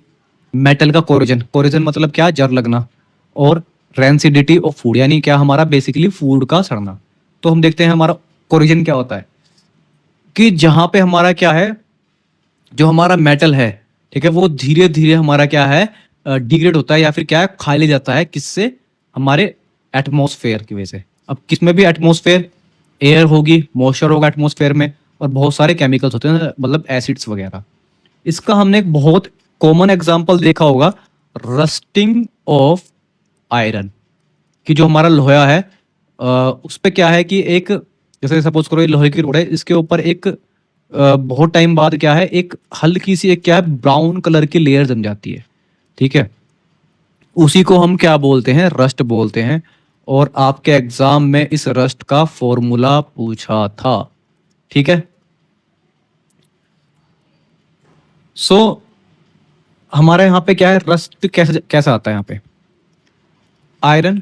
मेटल का कोरोजन, कोरोजन मतलब क्या, जर लगना, और रेंसिडिटी ऑफ फूड, यानी क्या हमारा बेसिकली फूड का सड़ना। तो हम देखते हैं हमारा कोरोजन क्या होता है, कि जहां पे हमारा क्या है, जो हमारा मेटल है, ठीक है, वो धीरे धीरे हमारा क्या है, डिग्रेड होता है, या फिर क्या है, खा लिया जाता है, किससे, हमारे एटमॉस्फेयर की वजह से। अब किसमें भी एटमॉस्फेयर, एयर होगी, मॉइस्चर होगा एटमॉस्फेयर में, और बहुत सारे केमिकल्स होते हैं, मतलब एसिड्स वगैरह। इसका हमने एक बहुत कॉमन एग्जांपल देखा होगा, रस्टिंग ऑफ आयरन, कि जो हमारा लोहा है, उस पे क्या है कि एक, जैसे सपोज करो ये लोहे की रोड है, इसके ऊपर एक बहुत टाइम बाद क्या है, एक हल्की सी एक क्या है, ब्राउन कलर की लेयर जम जाती है। ठीक है, उसी को हम क्या बोलते हैं, रस्ट बोलते हैं। और आपके एग्जाम में इस रस्ट का फॉर्मूला पूछा था। ठीक है, सो हमारे यहाँ पे क्या है, रस्ट कैसे कैसा आता है यहाँ पे, आयरन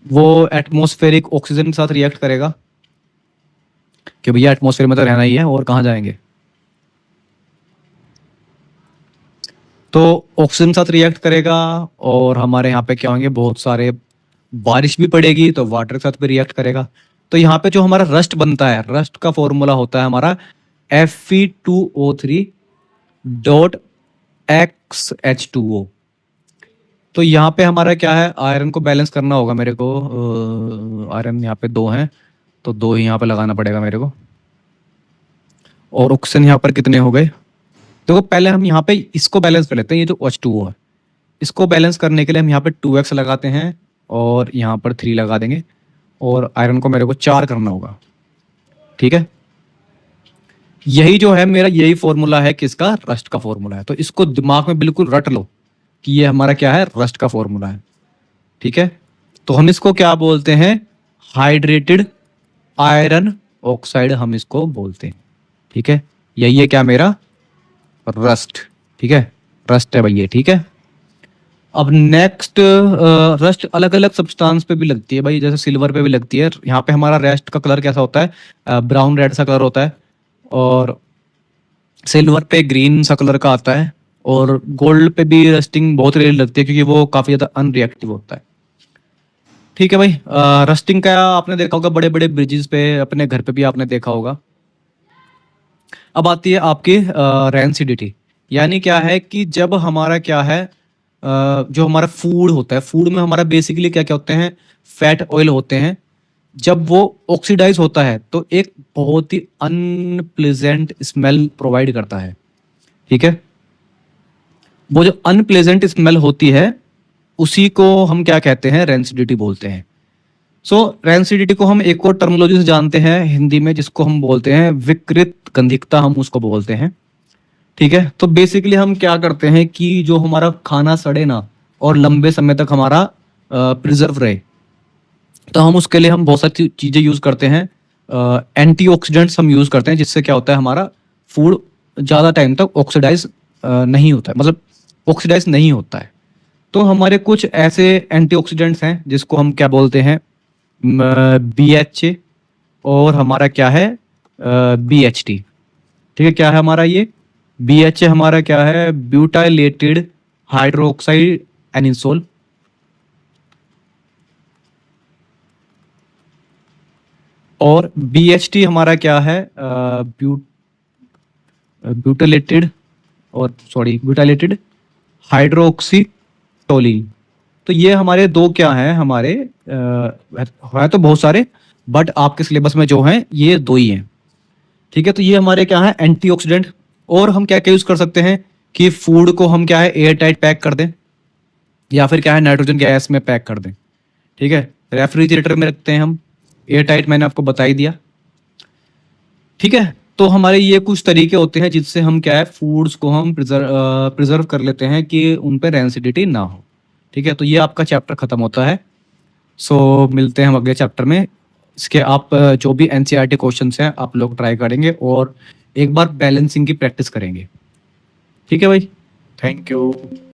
वो एटमॉस्फेरिक ऑक्सीजन के साथ रिएक्ट करेगा, कि भैया एटमॉस्फेयर में तो रहना ही है, और कहाँ जाएंगे, तो ऑक्सीजन के साथ रिएक्ट करेगा। और हमारे यहाँ पे क्या होंगे, बहुत सारे, बारिश भी पड़ेगी तो वाटर के साथ भी रिएक्ट करेगा। तो यहाँ पे जो हमारा रस्ट बनता है, रस्ट का फॉर्मूला होता है हमारा Fe2O3 डॉट XH2O। तो यहाँ पे हमारा क्या है, आयरन को बैलेंस करना होगा मेरे को, आयरन यहाँ पे दो हैं, तो दो ही यहाँ पे लगाना पड़ेगा मेरे को। और ऑक्सीजन यहाँ पर कितने हो गए, देखो पहले हम यहाँ पे इसको बैलेंस कर लेते हैं, ये जो H2O है, इसको बैलेंस करने के लिए हम यहाँ पे 2x लगाते हैं, और यहाँ पर 3 लगा देंगे, और आयरन को मेरे को 4 करना होगा। ठीक है, यही जो है मेरा, यही फॉर्मूला है किसका, रस्ट का फॉर्मूला है। तो इसको दिमाग में बिल्कुल रट लो कि ये हमारा क्या है, रस्ट का फॉर्मूला है। ठीक है, तो हम इसको क्या बोलते हैं, हाइड्रेटेड आयरन ऑक्साइड हम इसको बोलते हैं। ठीक है, यही है क्या मेरा, रस्ट। ठीक है, रस्ट है भैया। ठीक है, अब नेक्स्ट, रस्ट अलग अलग सब्सटेंस पे भी लगती है भाई, जैसे सिल्वर पे भी लगती है। यहाँ पे हमारा रेस्ट का कलर कैसा होता है, ब्राउन रेड सा कलर होता है, और सिल्वर पे ग्रीन सा कलर का आता है, और गोल्ड पे भी रस्टिंग बहुत रेयर लगती है, क्योंकि वो काफी ज्यादा अनरिएक्टिव होता है। ठीक है भाई, रस्टिंग का आपने देखा होगा बड़े बड़े ब्रिजेस पे, अपने घर पे भी आपने देखा होगा। अब आती है आपकी रेंसिडिटी, यानी क्या है कि जब हमारा क्या है, जो हमारा फूड होता है, फूड में हमारा बेसिकली क्या क्या होते हैं, फैट ऑयल होते हैं। जब वो ऑक्सीडाइज होता है तो एक बहुत ही अनप्लेजेंट स्मेल प्रोवाइड करता है। ठीक है, वो जो अनप्लेजेंट स्मेल होती है, उसी को हम क्या कहते हैं, रेंसिडिटी बोलते हैं। सो रेंसिडिटी को हम एक और टर्मिनोलॉजी से जानते हैं हिंदी में, जिसको हम बोलते हैं विकृत गंधिकता, हम उसको बोलते हैं। ठीक है, तो बेसिकली हम क्या करते हैं कि जो हमारा खाना सड़े ना, और लंबे समय तक हमारा प्रिजर्व रहे, तो हम उसके लिए हम बहुत सारी चीजें यूज करते हैं। एंटीऑक्सीडेंट्स हम यूज करते हैं, जिससे क्या होता है, हमारा फूड ज्यादा टाइम तक ऑक्सीडाइज नहीं होता है, मतलब ऑक्सीडाइज नहीं होता है। तो हमारे कुछ ऐसे एंटीऑक्सीडेंट्स हैं जिसको हम क्या बोलते हैं, BHA, और हमारा क्या है, BHT। ठीक है, क्या है हमारा ये, BHA हमारा क्या है, ब्यूटाइलेटेड हाइड्रोक्साइड एनिसोल, और BHT हमारा क्या है, ब्यूटाइलेटेड और सॉरी ब्यूटाइलेटेड हाइड्रोक्सीटोलिन। तो ये हमारे दो क्या हैं हमारे है तो बहुत सारे, बट आपके सिलेबस में जो हैं ये दो ही हैं। ठीक है, तो ये हमारे क्या है एंटीऑक्सीडेंट। और हम क्या क्या यूज कर सकते हैं कि फूड को हम क्या है एयर टाइट पैक कर दें, या फिर क्या है नाइट्रोजन गैस में पैक कर दें। ठीक है, रेफ्रिजरेटर में रखते हैं हम, एयर टाइट मैंने आपको बता ही दिया। ठीक है, तो हमारे ये कुछ तरीके होते हैं जिससे हम क्या है फूड्स को हम प्रिजर्व कर लेते हैं कि उन पे रेंसिडिटी ना हो। ठीक है, तो ये आपका चैप्टर खत्म होता है। सो मिलते हैं हम अगले चैप्टर में। इसके आप जो भी एनसीईआरटी क्वेश्चंस हैं आप लोग ट्राई करेंगे और एक बार बैलेंसिंग की प्रैक्टिस करेंगे। ठीक है भाई, थैंक यू।